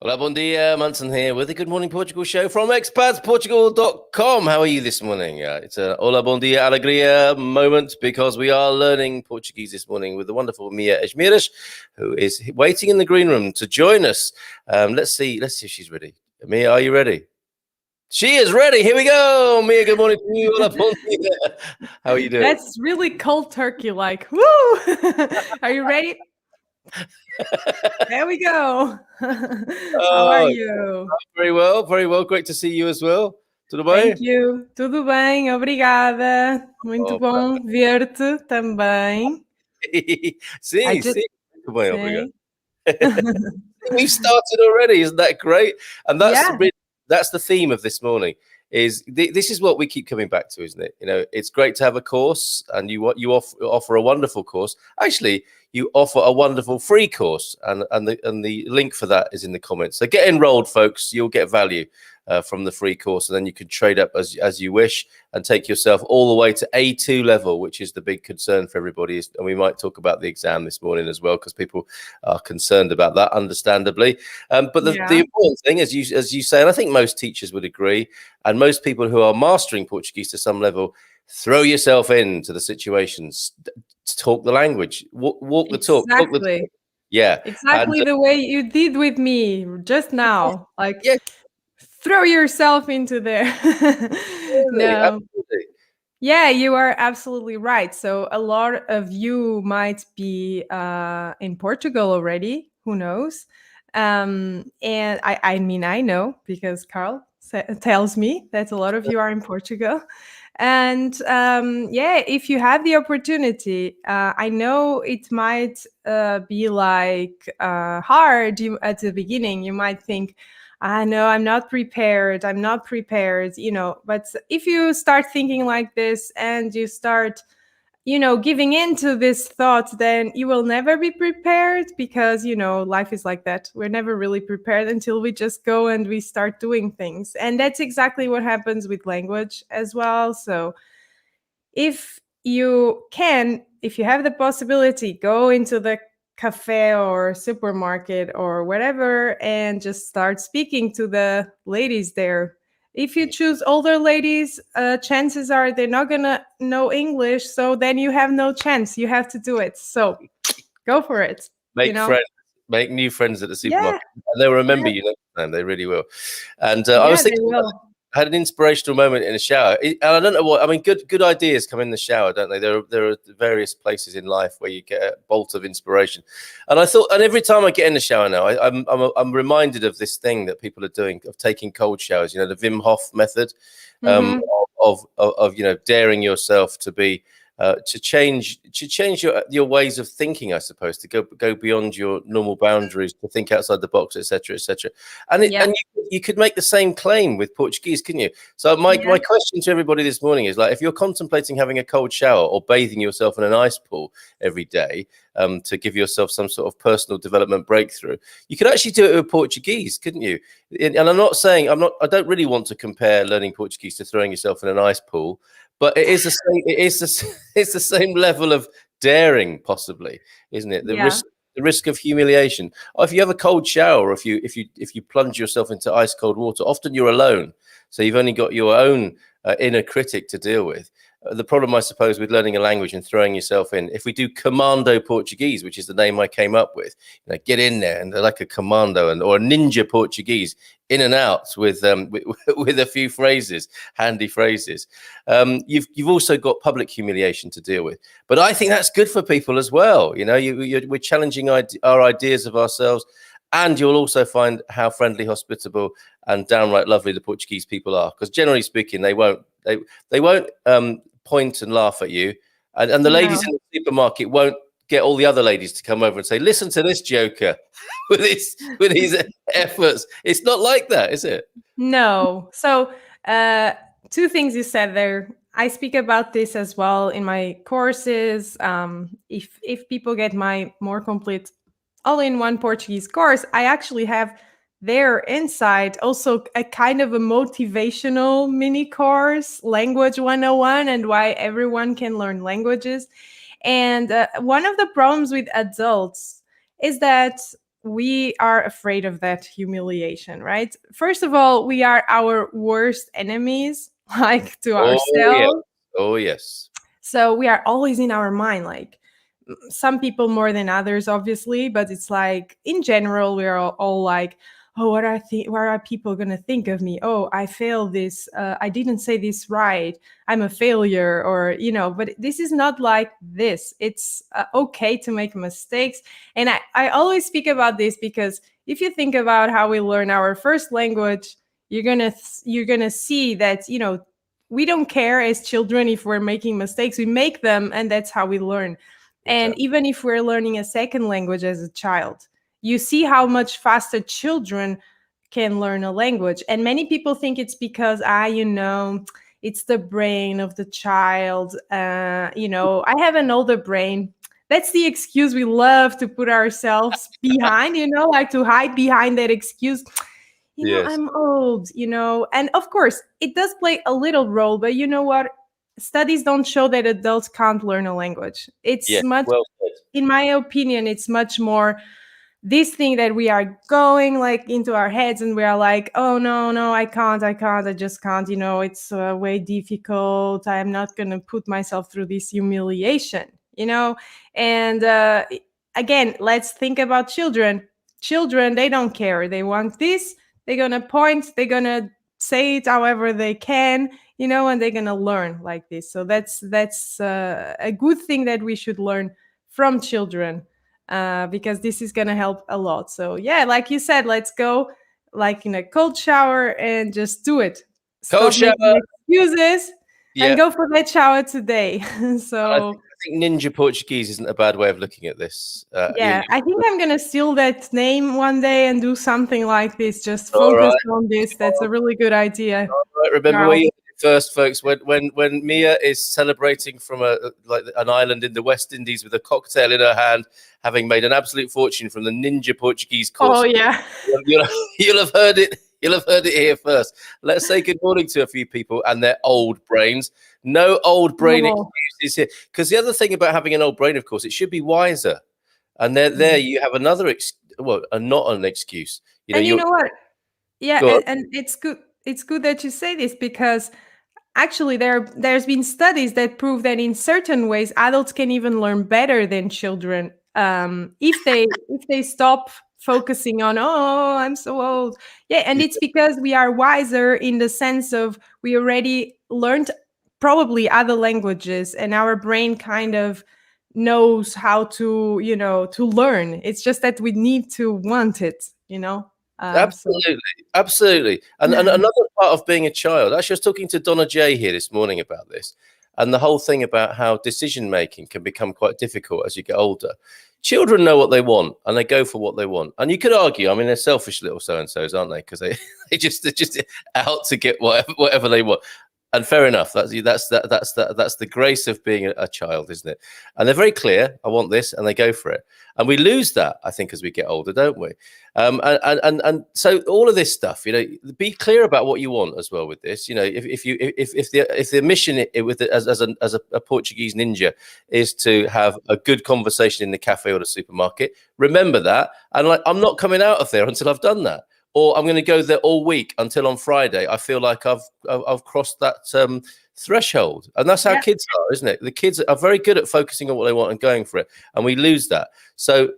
Hola, bon dia, Munson here with the Good Morning Portugal show from expatsportugal.com. How are you this morning? It's a hola, bon dia, alegria moment because we are learning Portuguese this morning with the wonderful Mia Esmeriz, who is waiting in the green room to join us. Let's see if she's ready. Mia, are you ready? She is ready. Here we go. Mia, good morning to you. Hola, bon dia. How are you doing? That's really cold turkey like. Woo! Are you ready? There we go. How are you? Very well, very well. Great to see you as well. Tudo bem? Thank you. Tudo bem, obrigada. Muito bom ver-te também. Sim. Muito bem, obrigado. We've started already. Isn't that great? And that's the theme of this morning. This is what we keep coming back to, isn't it? You know, it's great to have a course, and you offer a wonderful course. Actually, you offer a wonderful free course, and the link for that is in the comments. So get enrolled, folks. You'll get value from the free course, and then you can trade up as you wish and take yourself all the way to A2 level, which is the big concern for everybody. And we might talk about the exam this morning as well, because people are concerned about that, understandably. But the important thing, as you say, and I think most teachers would agree, and most people who are mastering Portuguese to some level, throw yourself into the situations, talk the language, walk the talk. Talk the talk. Yeah, exactly the way you did with me just now. Like, throw yourself into there. No. Absolutely. Yeah, you are absolutely right. So a lot of you might be in Portugal already. Who knows? And I mean, I know because Carl tells me that a lot of you are in Portugal. And if you have the opportunity, I know it might be like hard at the beginning. You might think, I know I'm not prepared, you know, but if you start thinking like this and you start, you know, giving into this thought, then you will never be prepared because, you know, life is like that. We're never really prepared until we just go and we start doing things. And that's exactly what happens with language as well. So if you have the possibility, go into the cafe or supermarket or whatever and just start speaking to the ladies there. If you choose older ladies, chances are they're not gonna know English, so then you have no chance. You have to do it. So go for it. Make friends, make new friends at the supermarket, and they'll remember you next time. They really will. And I was thinking, I had an inspirational moment in the shower, and I don't know what I mean. Good ideas come in the shower, don't they? There are various places in life where you get a bolt of inspiration, and I thought, and every time I get in the shower now, I'm reminded of this thing that people are doing of taking cold showers. You know, the Wim Hof method of you know, daring yourself to be. To change your ways of thinking, I suppose, to go beyond your normal boundaries, to think outside the box, etc., etc. And you could make the same claim with Portuguese, couldn't you? So my question to everybody this morning is, like, if you're contemplating having a cold shower or bathing yourself in an ice pool every day to give yourself some sort of personal development breakthrough, you could actually do it with Portuguese, couldn't you? And I'm not saying I don't really want to compare learning Portuguese to throwing yourself in an ice pool. But it is the same. It's the same level of daring, possibly, isn't it? The risk of humiliation. Or if you have a cold shower, or if you plunge yourself into ice cold water, often you're alone, so you've only got your own inner critic to deal with. The problem, I suppose, with learning a language and throwing yourself in, if we do Commando Portuguese, which is the name I came up with, you know, get in there and like a commando or a ninja Portuguese, in and out with a few phrases, handy phrases. You've also got public humiliation to deal with, but I think that's good for people as well. You know, we're challenging our ideas of ourselves, And you'll also find how friendly, hospitable, and downright lovely the Portuguese people are. Because generally speaking, they won't point and laugh at you, and the ladies in the supermarket won't get all the other ladies to come over and say, "Listen to this joker with his efforts." It's not like that, is it? No. So, two things you said there. I speak about this as well in my courses. If people get my more complete all-in-one Portuguese course, I actually have there inside also a kind of a motivational mini course, Language 101, and why everyone can learn languages. And one of the problems with adults is that we are afraid of that humiliation, right? First of all, we are our worst enemies, like to ourselves. Oh, yes. So we are always in our mind, like some people more than others, obviously, but it's like in general, we're all like, oh, what are people going to think of me? Oh, I failed this. I didn't say this right. I'm a failure, or, but this is not like this. It's okay to make mistakes. And I always speak about this because if you think about how we learn our first language, you're going to see that, we don't care as children if we're making mistakes. We make them, and that's how we learn. And even if we're learning a second language as a child, you see how much faster children can learn a language. And many people think it's because, it's the brain of the child. I have an older brain. That's the excuse we love to put ourselves behind, like to hide behind that excuse. Yes. I'm old, and of course it does play a little role, but you know what? Studies don't show that adults can't learn a language. It's in my opinion, it's much more this thing that we are going like into our heads and we are like, oh, no, I can't, I just can't, it's way difficult. I'm not going to put myself through this humiliation, and again, let's think about children. Children, they don't care. They want this. They're going to point. They're going to say it however they can, and they're going to learn like this. So that's a good thing that we should learn from children, because this is going to help a lot. So yeah, like you said, let's go like in a cold shower and just do it. Cold shower. Excuses and go for that shower today. So I think Ninja Portuguese isn't a bad way of looking at this. I think I'm going to steal that name one day and do something like this. Just focus on this. That's a really good idea. All right. Remember where you first, folks. When Mia is celebrating from an island in the West Indies with a cocktail in her hand, having made an absolute fortune from the Ninja Portuguese course. Oh yeah, you'll have heard it. You'll have heard it here first. Let's say good morning to a few people and their old brains. No old brain excuses here. Because the other thing about having an old brain, of course, it should be wiser. And there you have another, not an excuse. You know what? Yeah, and it's good. It's good that you say this because actually there's been studies that prove that in certain ways adults can even learn better than children if they stop focusing on, oh, I'm so old. Yeah, and it's because we are wiser in the sense of we already learned probably other languages and our brain kind of knows how to learn. It's just that we need to want it. Absolutely. And another part of being a child, actually, I was talking to Donna J here this morning about this, and the whole thing about how decision making can become quite difficult as you get older. Children know what they want and they go for what they want. And you could argue, I mean, they're selfish little so-and-sos, aren't they? Because they're just out to get whatever they want. And fair enough. That's the grace of being a child, isn't it? And they're very clear. I want this, and they go for it. And we lose that, I think, as we get older, don't we? And so all of this stuff, be clear about what you want as well with this. If the mission as a Portuguese ninja is to have a good conversation in the cafe or the supermarket, remember that. And I'm not coming out of there until I've done that. Or I'm going to go there all week until on Friday I feel like I've crossed that threshold. And that's how kids are, isn't it? The kids are very good at focusing on what they want and going for it. And we lose that. So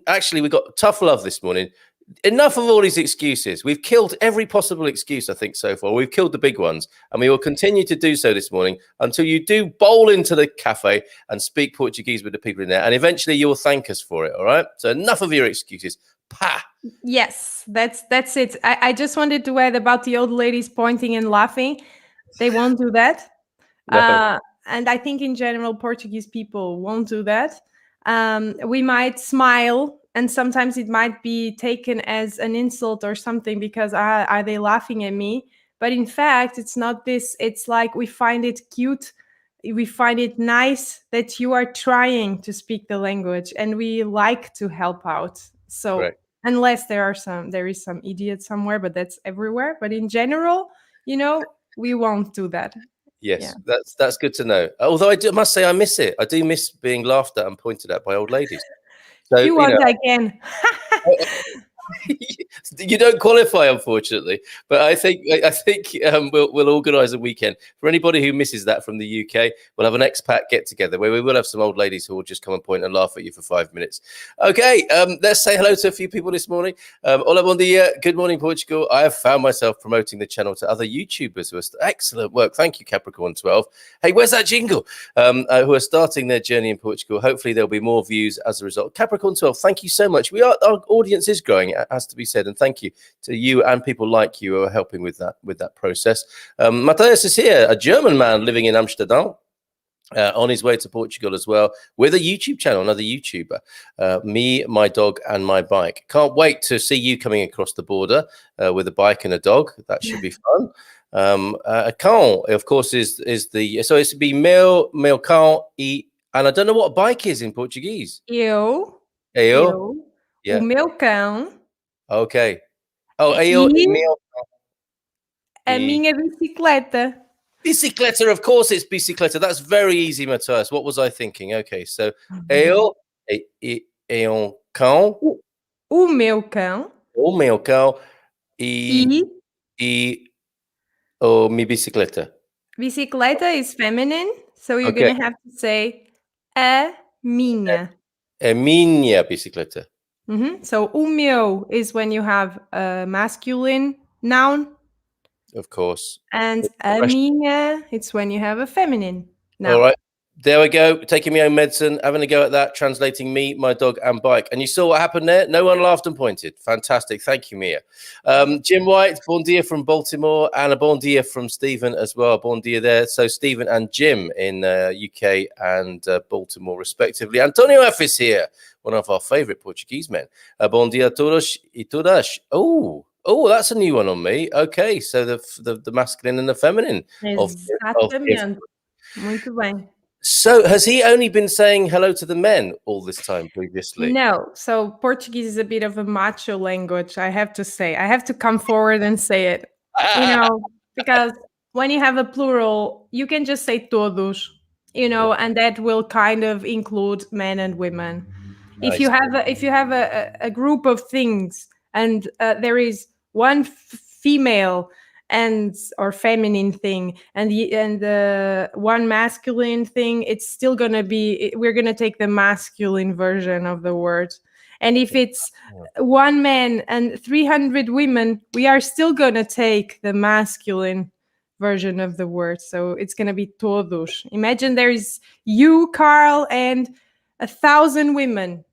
actually, we got tough love this morning. Enough of all these excuses. We've killed every possible excuse, I think, so far. We've killed the big ones. And we will continue to do so this morning until you do bowl into the cafe and speak Portuguese with the people in there. And eventually you will thank us for it, all right? So enough of your excuses. Pa. Yes, that's it. I just wanted to add about the old ladies pointing and laughing. They won't do that. No. And I think in general, Portuguese people won't do that. We might smile, and sometimes it might be taken as an insult or something because are they laughing at me? But in fact, it's not this. It's like we find it cute. We find it nice that you are trying to speak the language, and we like to help out. So Correct. unless there is some idiot somewhere, but that's everywhere. But in general, we won't do that. Yeah. Yes, that's good to know. Although must say I miss it. I do miss being laughed at and pointed at by old ladies. If So you want, I can. you don't qualify, unfortunately. But I think we'll organise a weekend for anybody who misses that from the UK. We'll have an expat get together where we will have some old ladies who will just come and point and laugh at you for 5 minutes. Okay, let's say hello to a few people this morning. Hola, bom dia. Good morning, Portugal. I have found myself promoting the channel to other YouTubers who are excellent work. Thank you, Capricorn 12. Hey, where's that jingle? Who are starting their journey in Portugal. Hopefully, there'll be more views as a result. Capricorn 12, thank you so much. Our audience is growing, it has to be said, and thank you to you and people like you who are helping with that process. Mathias is here, a German man living in Amsterdam. On his way to Portugal as well, with a YouTube channel, another YouTuber. Me, my dog, and my bike. Can't wait to see you coming across the border with a bike and a dog. That should be fun. Cão, of course, is the so it's to be meu cão e, and I don't know what bike is in Portuguese. Eu, Yeah. o meu cão. Okay. Oh, eu e meu a minha bicicleta. Bicicleta, of course it's bicicleta. That's very easy, Mathias. What was I thinking? Okay, so eu e cão. O meu cão. O meu cão e minha bicicleta. Bicicleta is feminine, so you're going to have to say a minha. A minha bicicleta. So o meu is when you have a masculine noun. Of course. And a minha, it's when you have a feminine noun. All right. There we go. Taking my own medicine, having a go at that, translating me, my dog, and bike. And you saw what happened there? No one laughed and pointed. Fantastic. Thank you, Mia. Jim White, bon dia from Baltimore, and a bon dia from Stephen as well. Bon dia there. So Stephen and Jim in UK and Baltimore, respectively. Antonio F is here, one of our favorite Portuguese men. Bon dia a todos e todas. Oh, that's a new one on me. Okay, so the masculine and the feminine. Exatamente. Muito bem. So has he only been saying hello to the men all this time previously? No. So Portuguese is a bit of a macho language, I have to say. I have to come forward and say it. Because when you have a plural, you can just say todos, and that will kind of include men and women. Nice. If you have a group of things and there is one female or feminine thing and one masculine thing, it's still gonna be, we're gonna take the masculine version of the word. And if it's one man and 300 women, we are still gonna take the masculine version of the word. So it's gonna be todos. Imagine there is you, Carl, and 1,000 women,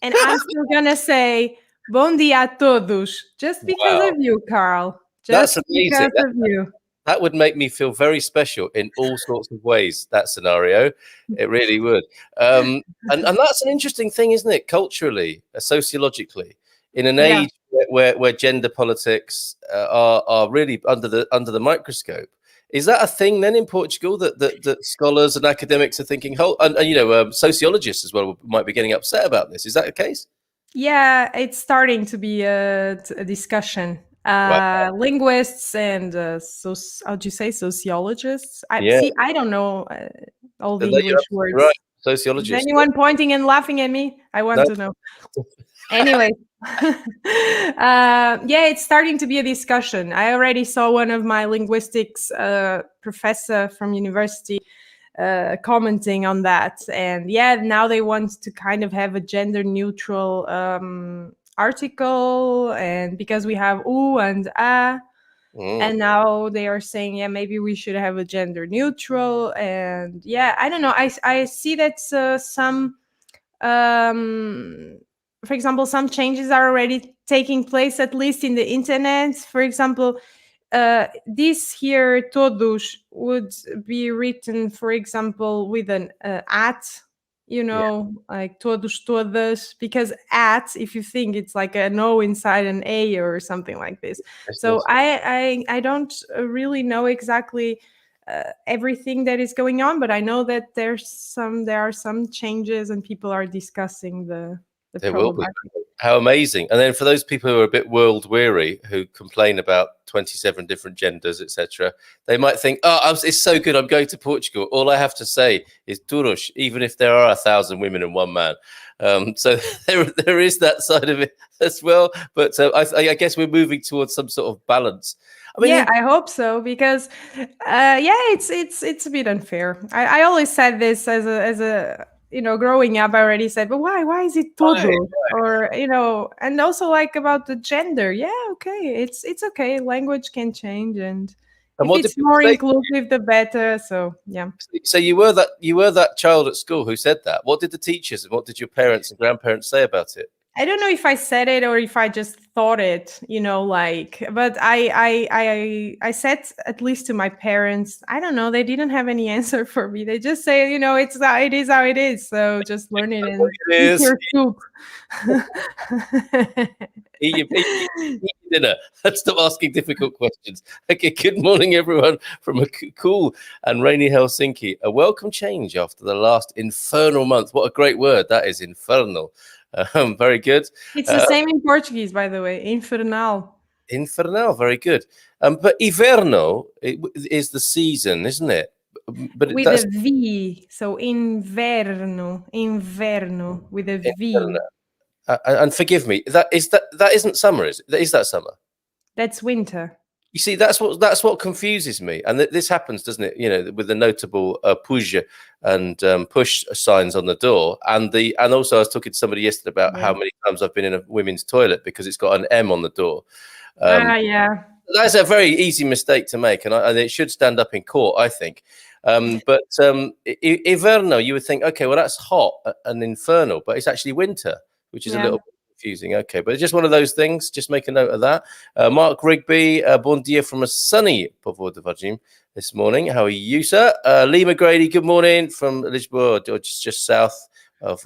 and I'm still gonna say bon dia a todos just because of you, Carl. Just because of you. That would make me feel very special in all sorts of ways, that scenario. It really would. And that's an interesting thing, isn't it? Culturally, sociologically, in an age where gender politics are really under the microscope. Is that a thing then in Portugal that scholars and academics are thinking, and sociologists as well might be getting upset about this? Is that the case? Yeah, it's starting to be a discussion. Wow. Linguists and how do you say sociologists? I don't know all the English words. Right, sociologists. Is anyone pointing and laughing at me? I want to know. Anyway, it's starting to be a discussion. I already saw one of my linguistics professor from university commenting on that, and now they want to kind of have a gender neutral article, and because we have u and a, and now they are saying maybe we should have a gender neutral, and I don't know, I see that some for example, some changes are already taking place, at least in the internet. For example, this here todos would be written, for example, with an at, like todos, todas, because at, if you think, it's like an O inside an A or something like this. So I don't really know exactly everything that is going on, but I know that there are some changes and people are discussing the There will be. problematic. How amazing. And then for those people who are a bit world weary, who complain about 27 different genders, etc., they might think, it's so good, I'm going to Portugal. All I have to say is todos, even if there are 1,000 women and one man. So there is that side of it as well. But I guess we're moving towards some sort of balance. I mean, I hope so, because it's a bit unfair. I always said this as a growing up. I already said, but why is it todo? Right. Or and also like about the gender. Yeah, okay, it's okay. Language can change, and if it's more inclusive, the better. So yeah. So you were that child at school who said that. What did the teachers and what did your parents and grandparents say about it? I don't know if I said it or if I just thought it, but I said, at least to my parents, I don't know, they didn't have any answer for me. They just say, it is how it is. So just learn it and eat your soup. Eat your dinner. Stop asking difficult questions. Okay, good morning, everyone, from a cool and rainy Helsinki. A welcome change after the last infernal month. What a great word that is, infernal. Very good. It's the same in Portuguese, by the way. Infernal. Infernal, very good. But inverno is the season, isn't it? But with a V, so inverno with a V. And forgive me, that isn't summer, is it? Is that summer? That's winter. You see, that's what confuses me, and this happens, doesn't it? With the notable push and push signs on the door, and also I was talking to somebody yesterday about how many times I've been in a women's toilet because it's got an M on the door. Yeah. That's a very easy mistake to make, and it should stand up in court, I think. But inverno, you would think, okay, well that's hot and infernal, but it's actually winter, which is a little confusing. Okay, but it's just one of those things. Just make a note of that. Mark Rigby, bon dia from a sunny Povo de Vagim this morning. How are you, sir? Lee McGrady, good morning from Lisboa, just south of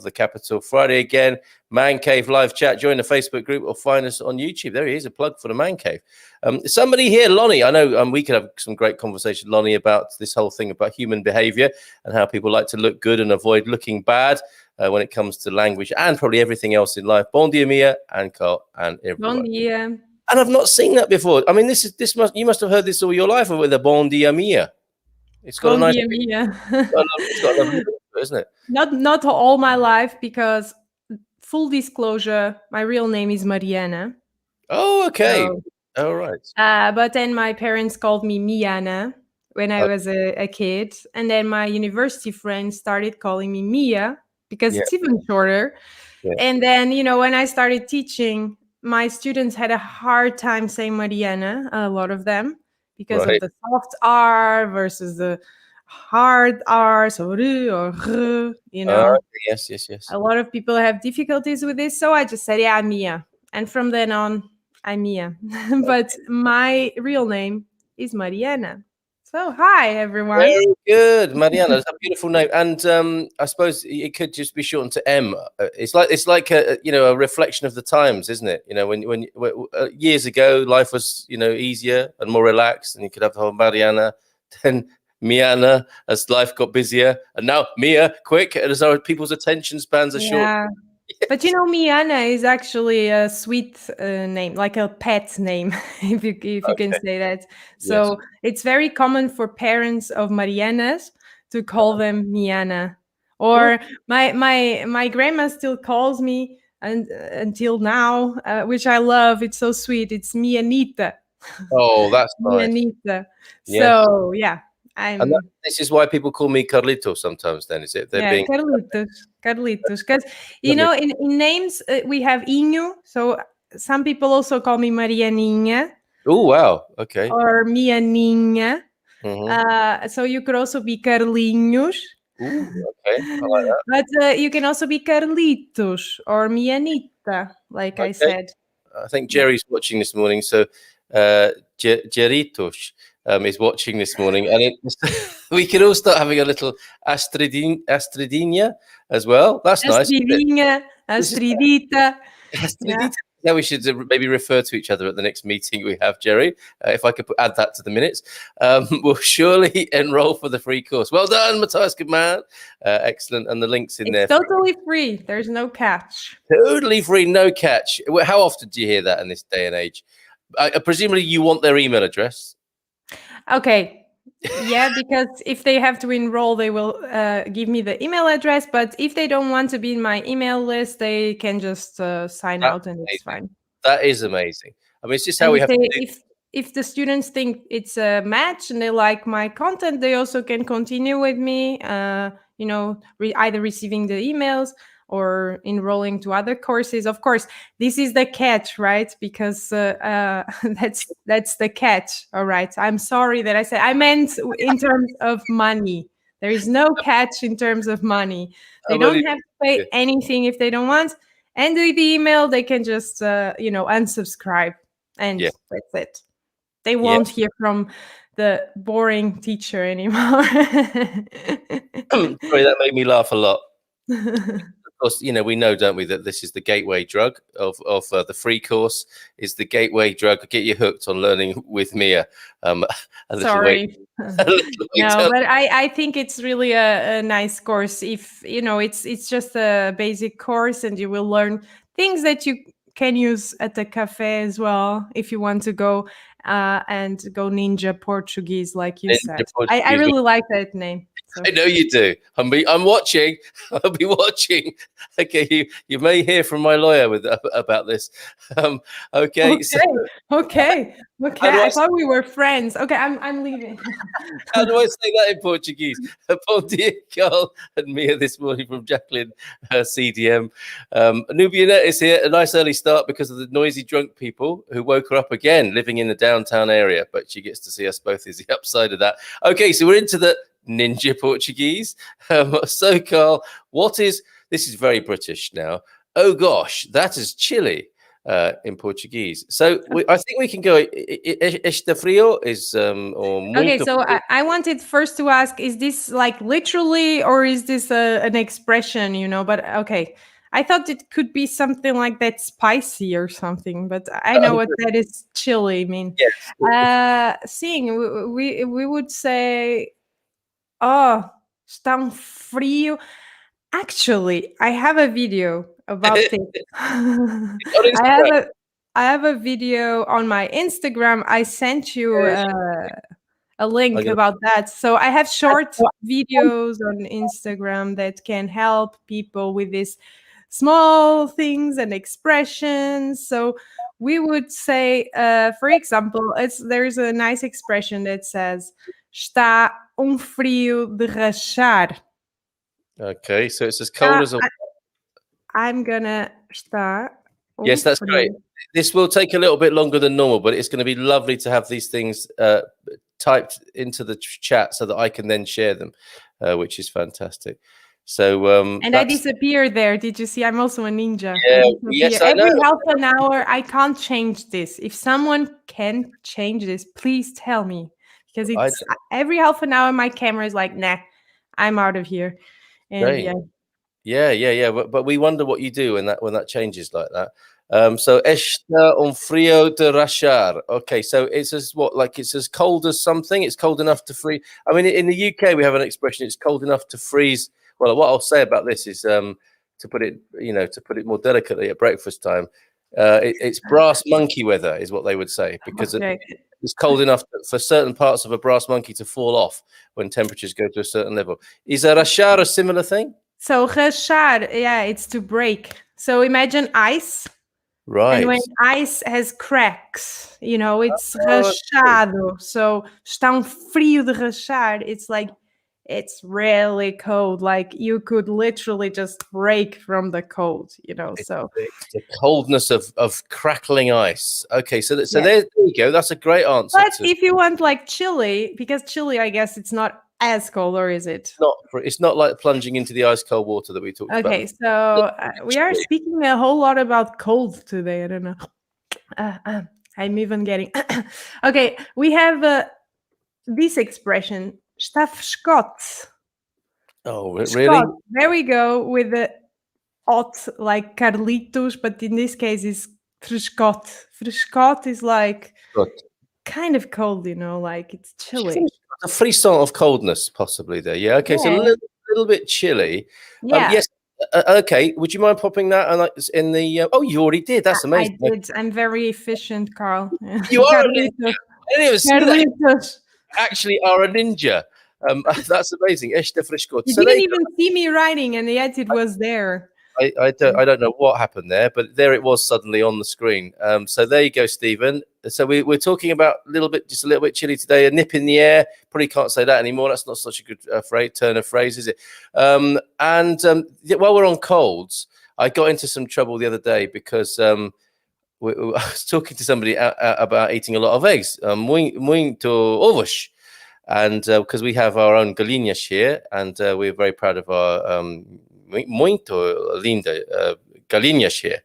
the capital. Friday again, Man Cave live chat. Join the Facebook group or find us on YouTube. There he is, a plug for the Man Cave. Somebody here, Lonnie, I know we could have some great conversation, Lonnie, about this whole thing about human behavior and how people like to look good and avoid looking bad when it comes to language and probably everything else in life. Bon dia, Mia and Carl and everyone. Bon dia. And I've not seen that before. I mean, you must have heard this all your life with a bon dia, Mia. It's got bon a nice dia, Mia. It's got a lovely isn't it? Not all my life, because full disclosure, my real name is Mariana. Oh, okay. All right. But then my parents called me Miana when I was a kid, and then my university friends started calling me Mia because it's even shorter. Yeah. And then when I started teaching, my students had a hard time saying Mariana, a lot of them, because of the soft R versus the hard R, so R or R, Yes. A lot of people have difficulties with this, so I just said, yeah, Mia. And from then on, I'm Mia. But my real name is Mariana. So, hi, everyone. Very good, Mariana. That's a beautiful name, and I suppose it could just be shortened to M. It's like a reflection of the times, isn't it? When years ago, life was easier and more relaxed, and you could have the whole Mariana, then Miana as life got busier, and now Mia, quick, as our people's attention spans are short. But Miana is actually a sweet name, like a pet name, if you can say that. So it's very common for parents of Marianas to call them Miana. Or my grandma still calls me, and until now, which I love. It's so sweet. It's Mianita. Oh, that's nice. Mianita. So and this is why people call me Carlito sometimes. Then is it? They're being Carlitos. Because in names we have Inho, so some people also call me Marianinha. Oh wow! Okay. Or Mianinha. So you could also be Carlinhos. Ooh, okay, I like that. But you can also be Carlitos or Mianita, like I said. I think Jerry's watching this morning, so Jeritos is watching this morning, and we can all start having a little Astridinha as well. That's nice. Astridinha, Astridita. Astridita. Yeah, we should maybe refer to each other at the next meeting we have, Jerry. If I could add that to the minutes, we'll surely enroll for the free course. Well done, Mathias, good man. Excellent. And the link's in there. It's totally free. There's no catch. Totally free, no catch. How often do you hear that in this day and age? Presumably you want their email address. Okay. Yeah, because if they have to enroll, they will give me the email address. But if they don't want to be in my email list, they can just sign out and it's fine. That is amazing. I mean, it's just how we have to do. If the students think it's a match and they like my content, they also can continue with me, either receiving the emails or enrolling to other courses. Of course, this is the catch, right? Because that's the catch. All right. I'm sorry that I meant in terms of money. There is no catch in terms of money. They don't have to pay anything if they don't want. And with the email, they can just, unsubscribe. And that's it. They won't hear from the boring teacher anymore. Sorry, that made me laugh a lot. Of course, we know, don't we, that this is the gateway drug of the free course. Is the gateway drug get you hooked on learning with Mia? Sorry. No, but I think it's really a nice course. If it's just a basic course, and you will learn things that you can use at the cafe as well if you want to go and go ninja Portuguese, like you said. I really like that name. So. I know you do. I'm watching. I'll be watching. Okay, you may hear from my lawyer about this. Okay. Okay. I thought we were friends. Okay, I'm leaving. How do I say that in Portuguese? Bom dia, Carl and Mia this morning from Jacqueline, CDM. Nubiana is here. A nice early start because of the noisy drunk people who woke her up again, living in the downtown area. But she gets to see us both, is the upside of that. Okay, so we're into the Ninja Portuguese. So, Carl, this is very British now. Oh gosh, that is chilly in Portuguese. So I think we can go. Está frio is or okay. So I wanted first to ask: is this like literally, or is this an expression? But okay. I thought it could be something like that, spicy or something, but I know what that is. Chilly. I mean, yes. Seeing we would say. Oh, está frio. Actually, I have a video about this. I have a video on my Instagram. I sent you a link about that. So I have short videos on Instagram that can help people with these small things and expressions. So we would say, for example, there's a nice expression that says, está frio de rachar. Okay, so it's as cold as a... I'm gonna start. Yes, that's great. This will take a little bit longer than normal, but it's going to be lovely to have these things typed into the chat so that I can then share them, which is fantastic. So and I disappeared there. Did you see? I'm also a ninja. Yeah, yes, I know. Every half an hour, I can't change this. If someone can change this, please tell me. Because it's every half an hour, my camera is like, nah, I'm out of here. And yeah. But we wonder what you do when that changes like that. So está frio de rachar. Okay, so it's as it's as cold as something. It's cold enough to freeze. I mean, in the UK, we have an expression. It's cold enough to freeze. Well, what I'll say about this is, to put it more delicately, at breakfast time, it's brass monkey weather, is what they would say, because it's cold enough for certain parts of a brass monkey to fall off when temperatures go to a certain level. Is a rachar a similar thing? So rachar, yeah, it's to break. So imagine ice. Right. And when ice has cracks, it's rachado. So está frio de rachar. It's like, it's really cold. Like you could literally just break from the cold, so the coldness of crackling ice. Okay, so there you go. That's a great answer. But if you want like chili, because chili, I guess it's not as cold, or is it? It's not like plunging into the ice cold water that we talked about. Okay, so we are speaking a whole lot about cold today. I don't know. I'm even getting. Okay, we have this expression, está frescote. Oh, really? Frescote. There we go with the hot, like Carlitos, but in this case is frescote. Frescote is like kind of cold, like it's chilly. A frisson of coldness, possibly there. Yeah. Okay. So a little bit chilly. Yeah. Yes. Okay. Would you mind popping that in the? Oh, you already did. That's amazing. I did. I'm very efficient, Carl. You are a ninja. I didn't even see that. You actually are a ninja. That's amazing. Esta frescote. You didn't even see me writing, and yet it was there. I don't know what happened there, but there it was suddenly on the screen. So there you go, Stephen. So we're talking about just a little bit chilly today. A nip in the air. Probably can't say that anymore. That's not such a good turn of phrase, is it? While we're on colds, I got into some trouble the other day because I was talking to somebody about eating a lot of eggs. Muito ovos. And because we have our own galinhas here, and we're very proud of our muito linda galinhas here.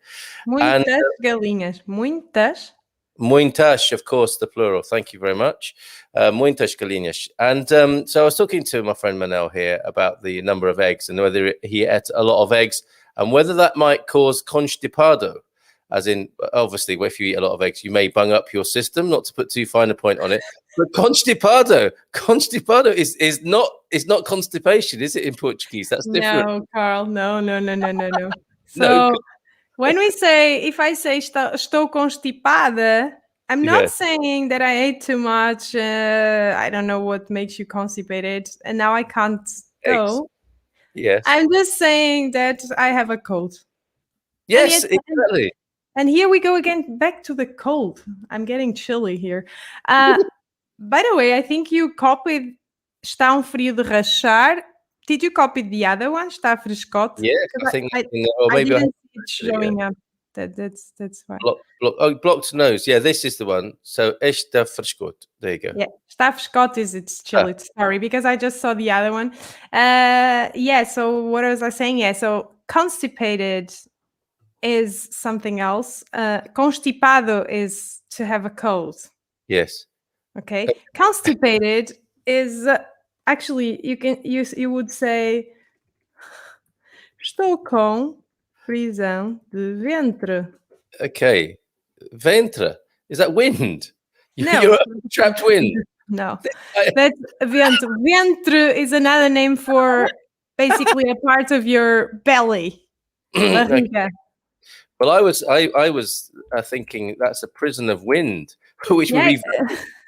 Muitas galinhas. Muitas? Muitas, of course, the plural. Thank you very much. Muitas galinhas. And so I was talking to my friend Manel here about the number of eggs and whether he ate a lot of eggs and whether that might cause constipado. As in, obviously, if you eat a lot of eggs, you may bung up your system, not to put too fine a point on it. But constipado is not constipation, is it, in Portuguese? That's different. No, Carl, no. So when if I say estou constipada, I'm not saying that I ate too much. I don't know what makes you constipated, and now I can't go. Yes. I'm just saying that I have a cold. Yes, exactly. And here we go again, back to the cold. I'm getting chilly here. By the way, I think you copied está frio de rachar. Did you copy the other one, está frescote? Yeah, I think I didn't see it showing up. That's fine. Blocked nose. Yeah, this is the one. So está frescote. There you go. Yeah, está frescote it's chilly. Sorry, because I just saw the other one. So what was I saying? Yeah, so constipated is something else. Constipado is to have a cold. Yes. Okay. Constipated is actually you would say estou com prisão de ventre. Okay. Ventre. Is that wind? No. You're trapped wind. No. That's ventre. Ventre is another name for basically a part of your belly. Barriga. Well, I was thinking that's a prison of wind, which would be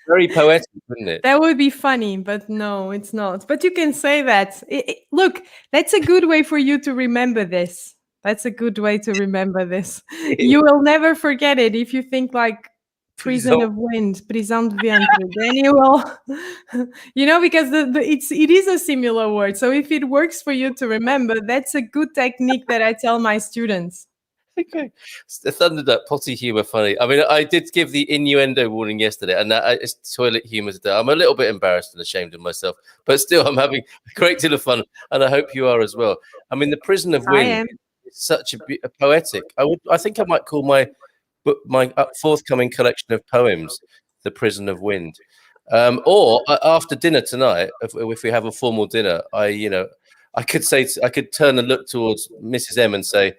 very poetic, wouldn't it? That would be funny, but no, it's not. But you can say that. Look, that's a good way for you to remember this. That's a good way to remember this. You will never forget it if you think like prison of wind, prisão de ventre. Then you will, because it is a similar word. So if it works for you to remember, that's a good technique that I tell my students. Okay. Thunderduck, potty humour, funny. I mean, I did give the innuendo warning yesterday, and that is toilet humour today. I'm a little bit embarrassed and ashamed of myself, but still, I'm having a great deal of fun, and I hope you are as well. I mean, the prison of wind is such a poetic. I think I might call my forthcoming collection of poems "The Prison of Wind," or after dinner tonight, if we have a formal dinner, I could turn and look towards Mrs. M and say,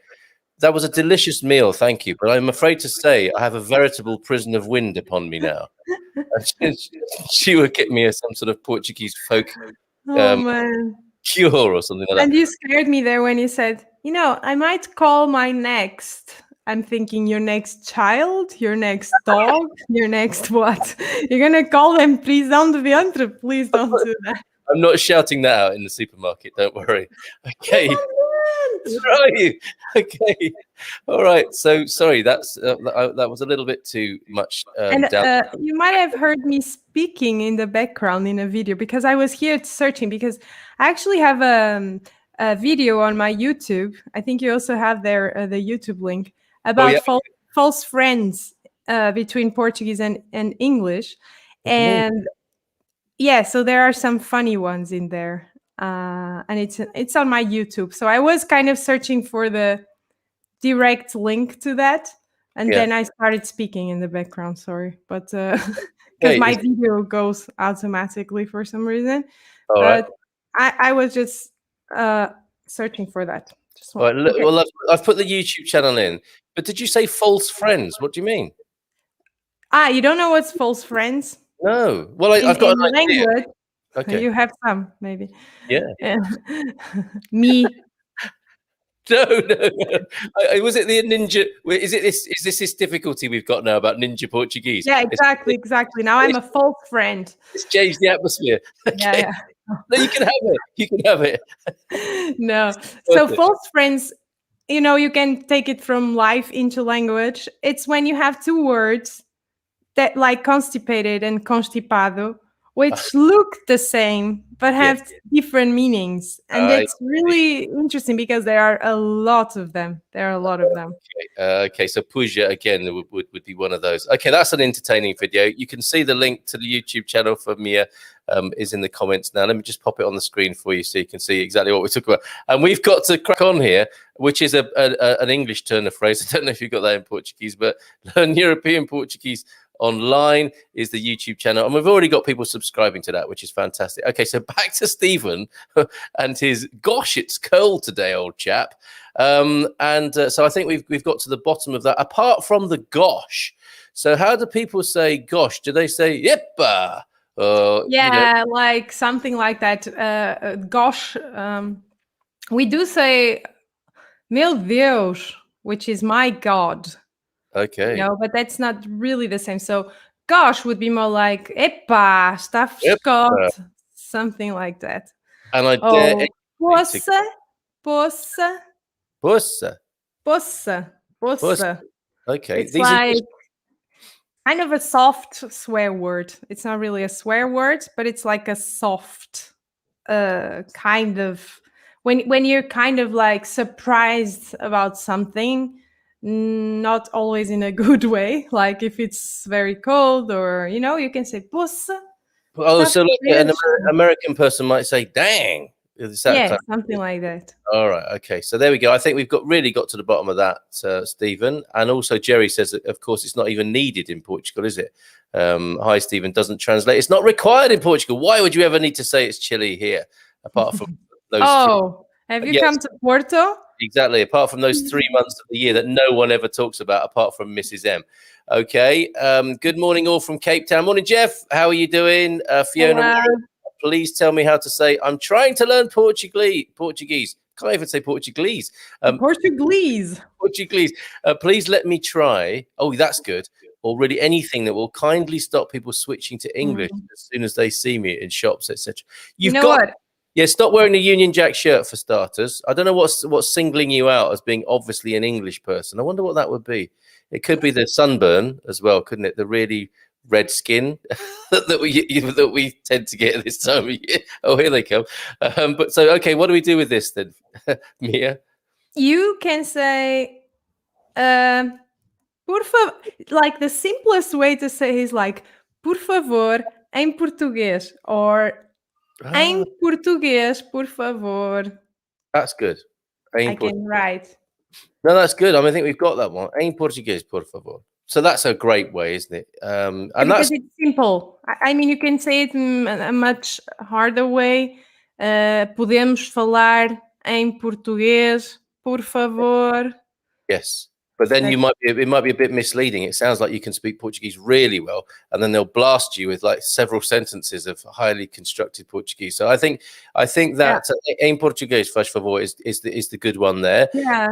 "That was a delicious meal, thank you. But I'm afraid to say I have a veritable prison of wind upon me now." She would get me some sort of Portuguese folk cure or something like that. And you scared me there when you said, I might call my next. I'm thinking your next child, your next dog, your next what? You're going to call them prisão de ventre. Please don't do that. I'm not shouting that out in the supermarket. Don't worry. Okay. Where are you? Okay. All right. So sorry, that was a little bit too much. You might have heard me speaking in the background in a video because I was here searching because I actually have a video on my YouTube. I think you also have there the YouTube link about false friends between Portuguese and English. And Yeah, so there are some funny ones in there, and it's on my YouTube. So I was kind of searching for the direct link to that, and then I started speaking in the background. Sorry, but because my video goes automatically for some reason. But I was just searching for that. Right, okay. Well, I've put the YouTube channel in, but did you say false friends? What do you mean? You don't know what's false friends? No. Well, I've got an idea. Language. Okay. You have some, maybe. Yeah. Me. No. Was it the ninja? Is this difficulty we've got now about ninja Portuguese? Yeah, exactly. Now I'm a false friend. It's changed the atmosphere. Okay. Yeah. No, you can have it. No. So false friends, you can take it from life into language. It's when you have two words that, like constipated and constipado, which look the same but have different meanings. And it's really interesting because there are a lot of them. Okay, so Puja again would be one of those. Okay, that's an entertaining video. You can see the link to the YouTube channel for Mia is in the comments now. Let me just pop it on the screen for you so you can see exactly what we're talking about. And we've got to crack on here, which is an English turn of phrase. I don't know if you've got that in Portuguese, but Learn European Portuguese Online is the YouTube channel, and we've already got people subscribing to that, which is fantastic. Okay, so back to Stephen and his gosh, it's cold today, old chap. So I think we've got to the bottom of that. Apart from the gosh, so how do people say gosh? Do they say yippa? Like something like that. Gosh, we do say meu Deus, which is my God. Okay. But that's not really the same. So gosh would be more like epa, está frescote, something like that. And I dare poça. Okay. It's like kind of a soft swear word. It's not really a swear word, but it's like a soft kind of when you're kind of like surprised about something. Not always in a good way, like if it's very cold or you can say poça. Oh, so like an American person might say dang. Something like that. All right, okay, so there we go. I think we've really got to the bottom of that, Stephen. And also Jerry says that, of course, it's not even needed in Portugal, is it? Hi, Stephen, doesn't translate. It's not required in Portugal. Why would you ever need to say it's chilly here, apart from those have you come to Porto? Exactly. Apart from those 3 months of the year that no one ever talks about, apart from Mrs. M. Okay. Good morning, all from Cape Town. Morning, Jeff. How are you doing? Fiona, please tell me how to say, I'm trying to learn Portuguese. Can't even say Portuguese. Portuguese. Please let me try. Oh, that's good. Or really anything that will kindly stop people switching to English as soon as they see me in shops, etc. You know what? Yeah, stop wearing a Union Jack shirt for starters. I don't know what's singling you out as being obviously an English person. I wonder what that would be. It could be the sunburn as well, couldn't it? The really red skin that we tend to get at this time of year. Oh, here they come. But so, okay, what do we do with this then, Mia? You can say, por favor. Like the simplest way to say is like, por favor, em português, or em português, por favor. That's good. I can write. No, that's good. I think we've got that one. Em português, por favor. So that's a great way, isn't it? And because it's simple. I mean, you can say it in a much harder way. Podemos falar em português, por favor. Yes. But then it might be a bit misleading. It sounds like you can speak Portuguese really well, and then they'll blast you with like several sentences of highly constructed Portuguese. So I think that em português, faz favor, is the good one there. Yeah.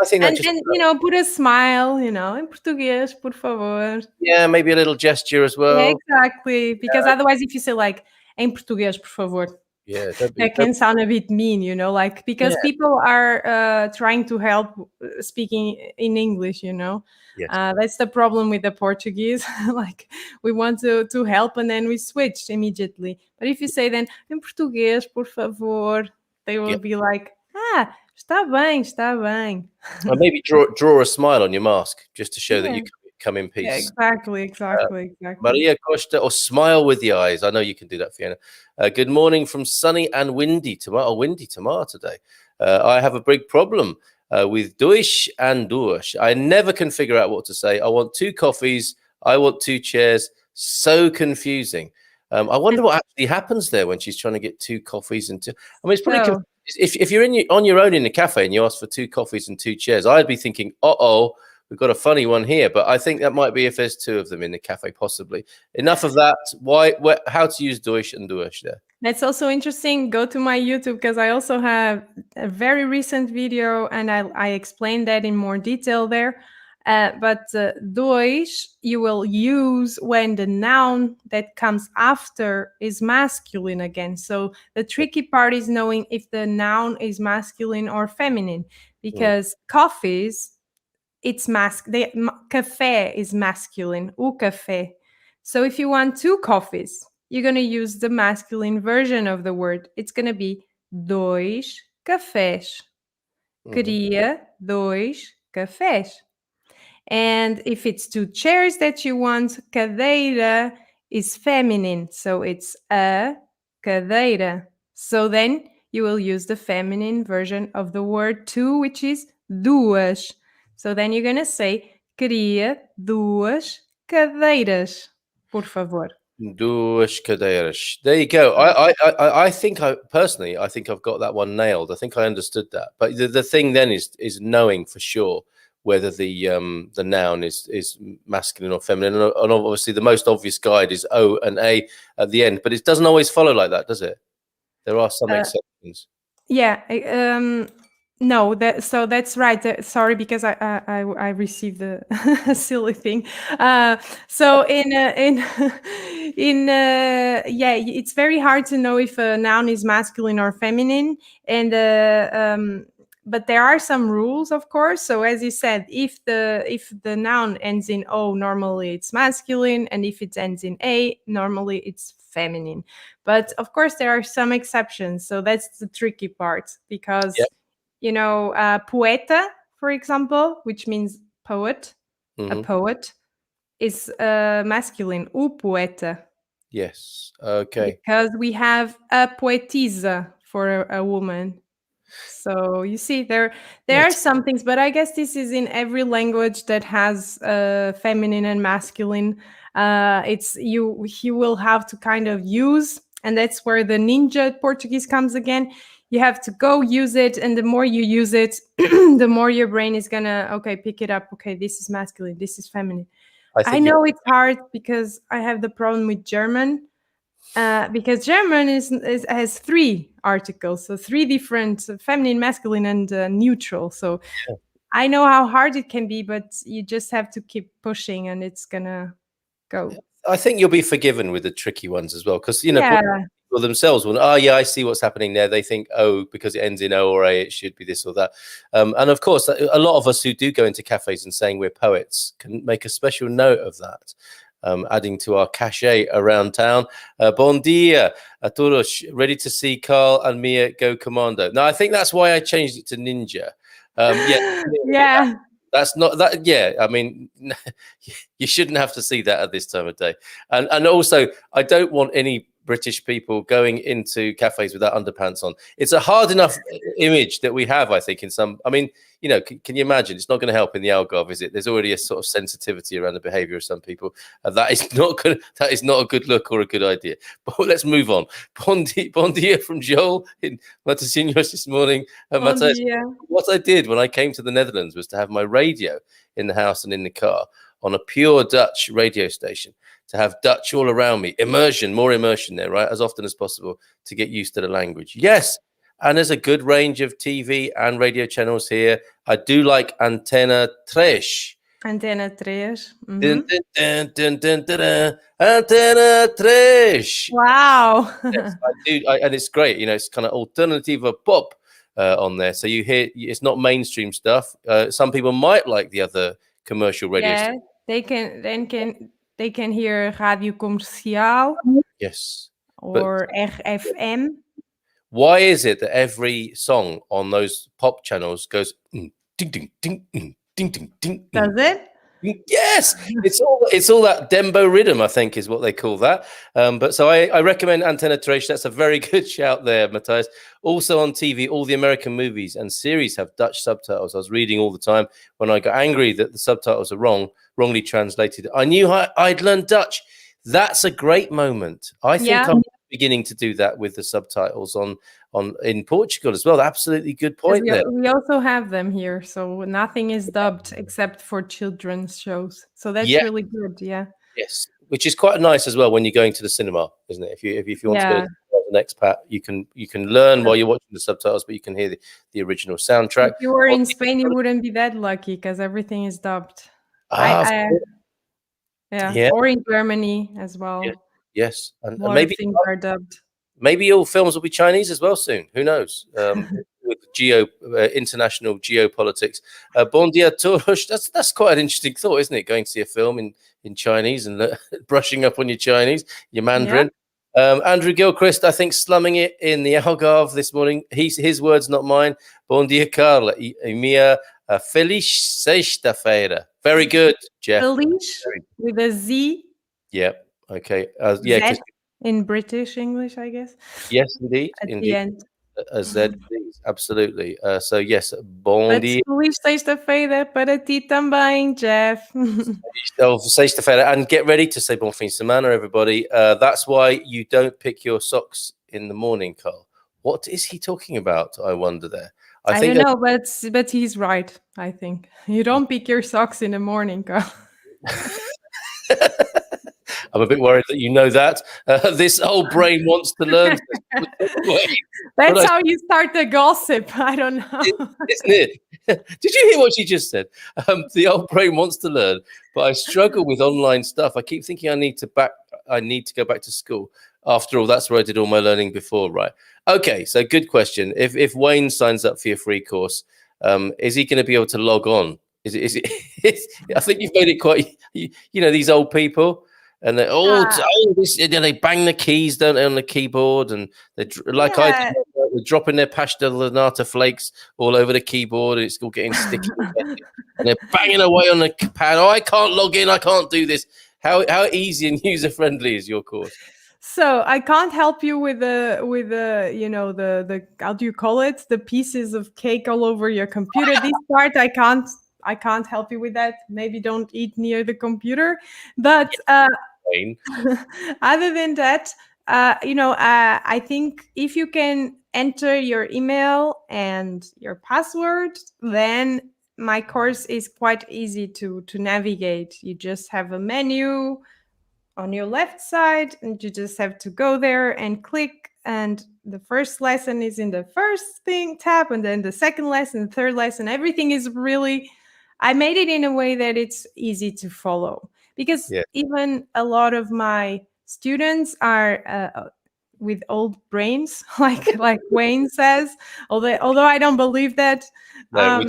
I think that and put a smile, em português, por favor. Yeah, maybe a little gesture as well. Yeah, exactly. Because otherwise, if you say like em português, por favor. Yeah, that can sound a bit mean, like because people are trying to help speaking in English, Yes. That's the problem with the Portuguese. Like we want to help and then we switch immediately. But if you say then em português, por favor, they will be like, está bem. Or maybe draw a smile on your mask just to show that you come in peace. Yeah, exactly. Maria Costa, or smile with the eyes. I know you can do that, Fiona. Good morning from sunny and windy Tamar today. I have a big problem with Deutsch and Durch. I never can figure out what to say. I want 2 coffees. I want 2 chairs. So confusing. I wonder what actually happens there when she's trying to get 2 coffees and 2. I mean, it's probably if you're on your own in a cafe and you ask for 2 coffees and 2 chairs, I'd be thinking, we've got a funny one here. But I think that might be if there's 2 of them in the cafe, possibly. Enough of that. How to use Deutsch and Durch there? That's also interesting. Go to my YouTube because I also have a very recent video and I explained that in more detail there. But Deutsch you will use when the noun that comes after is masculine again. So the tricky part is knowing if the noun is masculine or feminine, because coffees, it's café is masculine, o café. So if you want 2 coffees, you're going to use the masculine version of the word. It's going to be dois cafés. Queria 2 cafés. And if it's 2 chairs that you want, cadeira is feminine. So it's a cadeira. So then you will use the feminine version of the word 2, which is duas. So then you're going to say, queria 2 cadeiras, por favor. Duas cadeiras. There you go. I think personally I've got that one nailed. I think I understood that. But the thing then is knowing for sure whether the noun is masculine or feminine. And obviously the most obvious guide is O and A at the end, but it doesn't always follow like that, does it? There are some exceptions. Yeah. No, so that's right. Sorry, because I received a silly thing. So it's very hard to know if a noun is masculine or feminine, and but there are some rules, of course. So as you said, if the noun ends in O, normally it's masculine, and if it ends in A, normally it's feminine. But of course, there are some exceptions. So that's the tricky part, because. Yep. You know, poeta, for example, which means poet, a poet, is masculine, o poeta. Yes. Okay. Because we have a poetisa for a woman. So you see, there are some things, but I guess this is in every language that has feminine and masculine. It's you will have to kind of use, and that's where the ninja Portuguese comes again. You have to go use it, and the more you use it, the more your brain is gonna pick it up. Okay, this is masculine, this is feminine. I know it's hard because I have the problem with German. Because German has 3 articles, so 3 different feminine, masculine, and neutral. So I know how hard it can be, but you just have to keep pushing, and it's gonna go. I think you'll be forgiven with the tricky ones as well, because people themselves will. I see what's happening there. They think, because it ends in O or A, it should be this or that. And of course, a lot of us who do go into cafes and saying we're poets can make a special note of that. Adding to our cachet around town. Bon dia a todos. Ready to see Carl and Mia go commando. Now, I think that's why I changed it to ninja. Yeah. That's not that. Yeah, I mean, you shouldn't have to see that at this time of day. And also, I don't want any British people going into cafes without underpants on. It's a hard enough image that we have, I think, in some. I mean, can you imagine? It's not going to help in the Algarve, is it? There's already a sort of sensitivity around the behaviour of some people. That is not good. That is not a good look or a good idea. But let's move on. Bon dia from Joel in Mathias this morning. Mathias, what I did when I came to the Netherlands was to have my radio in the house and in the car on a pure Dutch radio station, to have Dutch all around me. More immersion there, right? As often as possible to get used to the language. Yes. And there's a good range of TV and radio channels here. I do like Antena 3. Antena 3. Dun, dun, dun, dun, dun, dun, Antena 3. Wow. Yes, I do. And it's great. It's kind of alternative pop on there. So you hear, it's not mainstream stuff. Some people might like the other commercial radio stations. They can hear Radio Comercial. Yes. Or RFM. Why is it that every song on those pop channels goes ding ding ding ding ding ding? Does it? Yes, it's all that dembo rhythm, I think, is what they call that. But so I recommend Antenna Trace. That's a very good shout there, Mathias. Also on TV, all the American movies and series have Dutch subtitles. I was reading all the time when I got angry that the subtitles are wrongly translated. I knew I'd learned Dutch. That's a great moment. I think I'm beginning to do that with the subtitles on in Portugal as well. Absolutely good point there. We also have them here, so nothing is dubbed except for children's shows. So that's really good. Yeah. Yes, which is quite nice as well when you're going to the cinema, isn't it? If you want to go to an expat, you can learn while you're watching the subtitles, but you can hear the original soundtrack. If you were in Spain, you wouldn't be that lucky because everything is dubbed. Or in Germany as well. Yes, and maybe things are dubbed. Maybe all films will be Chinese as well soon. Who knows? With international geopolitics. Bon dia todos. That's quite an interesting thought, isn't it? Going to see a film in Chinese and brushing up on your Chinese, your Mandarin. Yeah. Andrew Gilchrist, I think, slumming it in the Algarve this morning. His words, not mine. Bon dia, Carla. Mia feliz sexta-feira. Very good, Jeff. Feliz with a Z. Yeah. Okay. Z in British English, I guess. Yes, indeed. At the end. A Z, absolutely. So yes, bom dia. Feliz sexta-feira para ti também, Jeff. Sexta-feira, and get ready to say bom fim de semana, everybody. That's why you don't pick your socks in the morning, Carl. What is he talking about? I wonder there. I don't know, but he's right. I think you don't pick your socks in the morning, Carl. I'm a bit worried that you know that. This old brain wants to learn. That's how you start the gossip. I don't know. Isn't it? Did you hear what she just said? The old brain wants to learn, but I struggle with online stuff. I keep thinking I need to go back to school. After all, that's where I did all my learning before, right? Okay, so good question. If Wayne signs up for your free course, is he going to be able to log on? Is it? I think you've made it quite. These old people. And they they bang the keys, don't they, on the keyboard, and they're they're dropping their pastel de nata flakes all over the keyboard, and it's all getting sticky. And they're banging away on the pad. Oh, I can't log in. I can't do this. How easy and user friendly is your course? So I can't help you with the how do you call it? The pieces of cake all over your computer. This part I can't help you with that. Maybe don't eat near the computer, but. Other than that, I think if you can enter your email and your password, then my course is quite easy to navigate. You just have a menu on your left side, and you just have to go there and click. And the first lesson is in the first tab, and then the second lesson, the third lesson. Everything is really. I made it in a way that it's easy to follow. Because even a lot of my students are with old brains, like Wayne says. Although I don't believe that. No,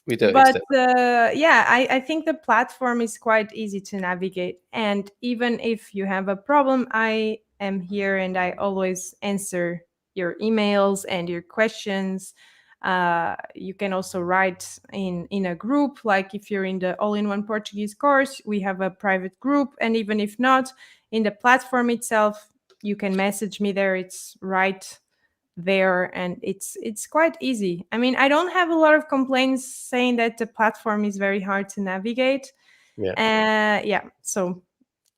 we don't. But I think the platform is quite easy to navigate. And even if you have a problem, I am here and I always answer your emails and your questions. You can also write in a group, like if you're in the all-in-one Portuguese course, we have a private group, and even if not, in the platform itself, you can message me there. It's right there, and it's quite easy. I mean, I don't have a lot of complaints saying that the platform is very hard to navigate. So,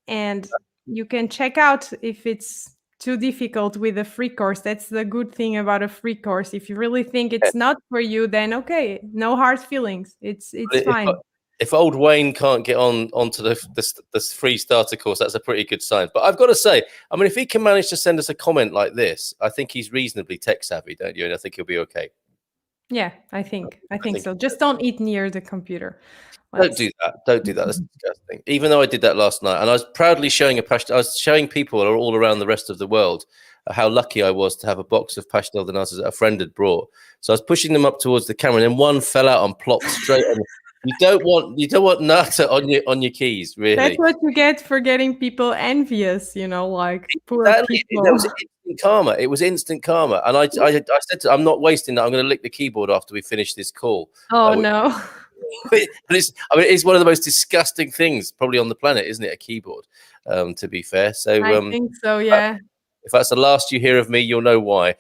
and you can check out if it's too difficult with a free course. That's the good thing about a free course. If you really think it's not for you, then okay, no hard feelings. It's fine. If old Wayne can't get onto the free starter course, that's a pretty good sign. But I've got to say, I mean, if he can manage to send us a comment like this, I think he's reasonably tech savvy, don't you? And I think he'll be okay. Yeah, I think so. Just don't eat near the computer. Don't do that. That's disgusting. Even though I did that last night, and I was proudly showing I was showing people all around the rest of the world how lucky I was to have a box of pastel de natas that a friend had brought. So I was pushing them up towards the camera, and then one fell out and plopped straight on. You don't want nata on your keys, really. That's what you get for getting people envious, like poor people. That was instant karma. It was instant karma. And I said I'm not wasting that. I'm going to lick the keyboard after we finish this call. Oh, no. It's one of the most disgusting things probably on the planet, isn't it? A keyboard, to be fair. So I think so, yeah. If that's the last you hear of me, you'll know why.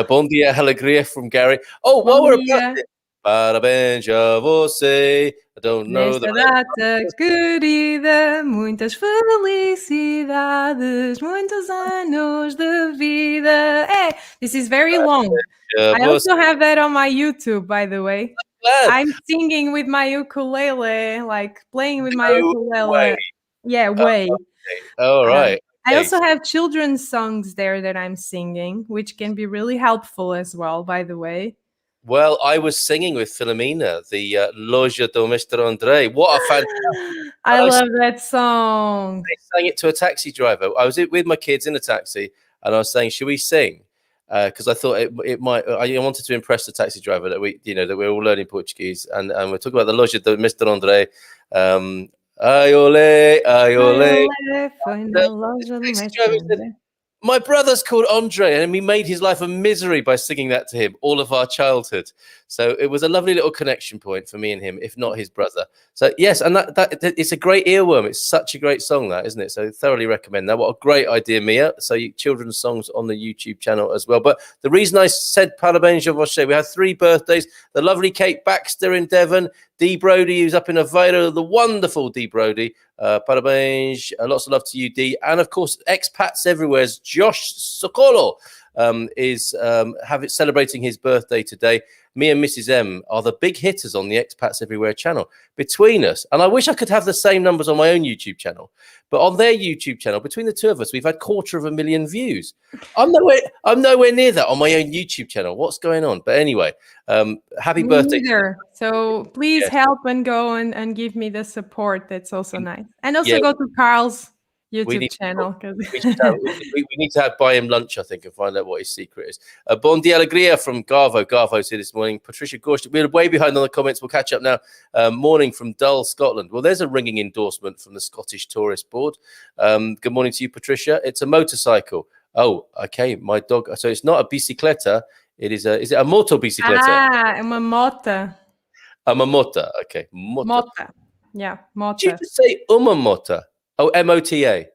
Bom dia, alegria from Gary. Oh, Bom while we're dia. about it, parabéns a você. I don't know Nesta data querida, muitas felicidades, muitos anos de vida. Hey, this is very long. I also have that on my YouTube, by the way. I'm singing with my ukulele, like playing with my ukulele. Way. Yeah, way. All right. I also have children's songs there that I'm singing, which can be really helpful as well, by the way. Well, I was singing with Filomena, the Loja do Mr. Andre. What a fantastic! I love that song. I sang it to a taxi driver. I was with my kids in a taxi, and I was saying, "Should we sing?" Because I thought it might. I wanted to impress the taxi driver that we're all learning Portuguese, and we're talking about the Loja do Mr. Andre. Ai ole, ai ole. My brother's called Andre, and we made his life a misery by singing that to him all of our childhood. So it was a lovely little connection point for me and him, if not his brother. So yes, and that it's a great earworm. It's such a great song, that, isn't it? So thoroughly recommend that. What a great idea, Mia. So children's songs on the YouTube channel as well. But the reason I said parabéns a você, we had 3 birthdays. The lovely Kate Baxter in Devon, Dee Brody, who's up in Aveiro, the wonderful Dee Brody. Parabéns, lots of love to you, Dee. And of course, expats everywhere. Josh Sokolo is celebrating his birthday today. Me and Mrs. M are the big hitters on the Expats Everywhere channel between us. And I wish I could have the same numbers on my own YouTube channel. But on their YouTube channel, between the two of us, we've had 250,000 views. I'm nowhere near that on my own YouTube channel. What's going on? But anyway, happy birthday. Neither. So please help and go and give me the support. That's also nice. And also go to Carl's YouTube channel. We need to buy him lunch, I think, and find out what his secret is. Bon dia alegria from Garvo. Garvo's here this morning. Patricia Gorsh, we're way behind on the comments. We'll catch up now. Morning from Dull, Scotland. Well, there's a ringing endorsement from the Scottish Tourist Board. Good morning to you, Patricia. It's a motorcycle. Oh, okay. My dog. So it's not a bicicleta. Is it a moto bicicleta? Ah, uma mota. A mota. Okay. Mota. Yeah, mota. Did you just say uma mota? Oh, M-O-T-A.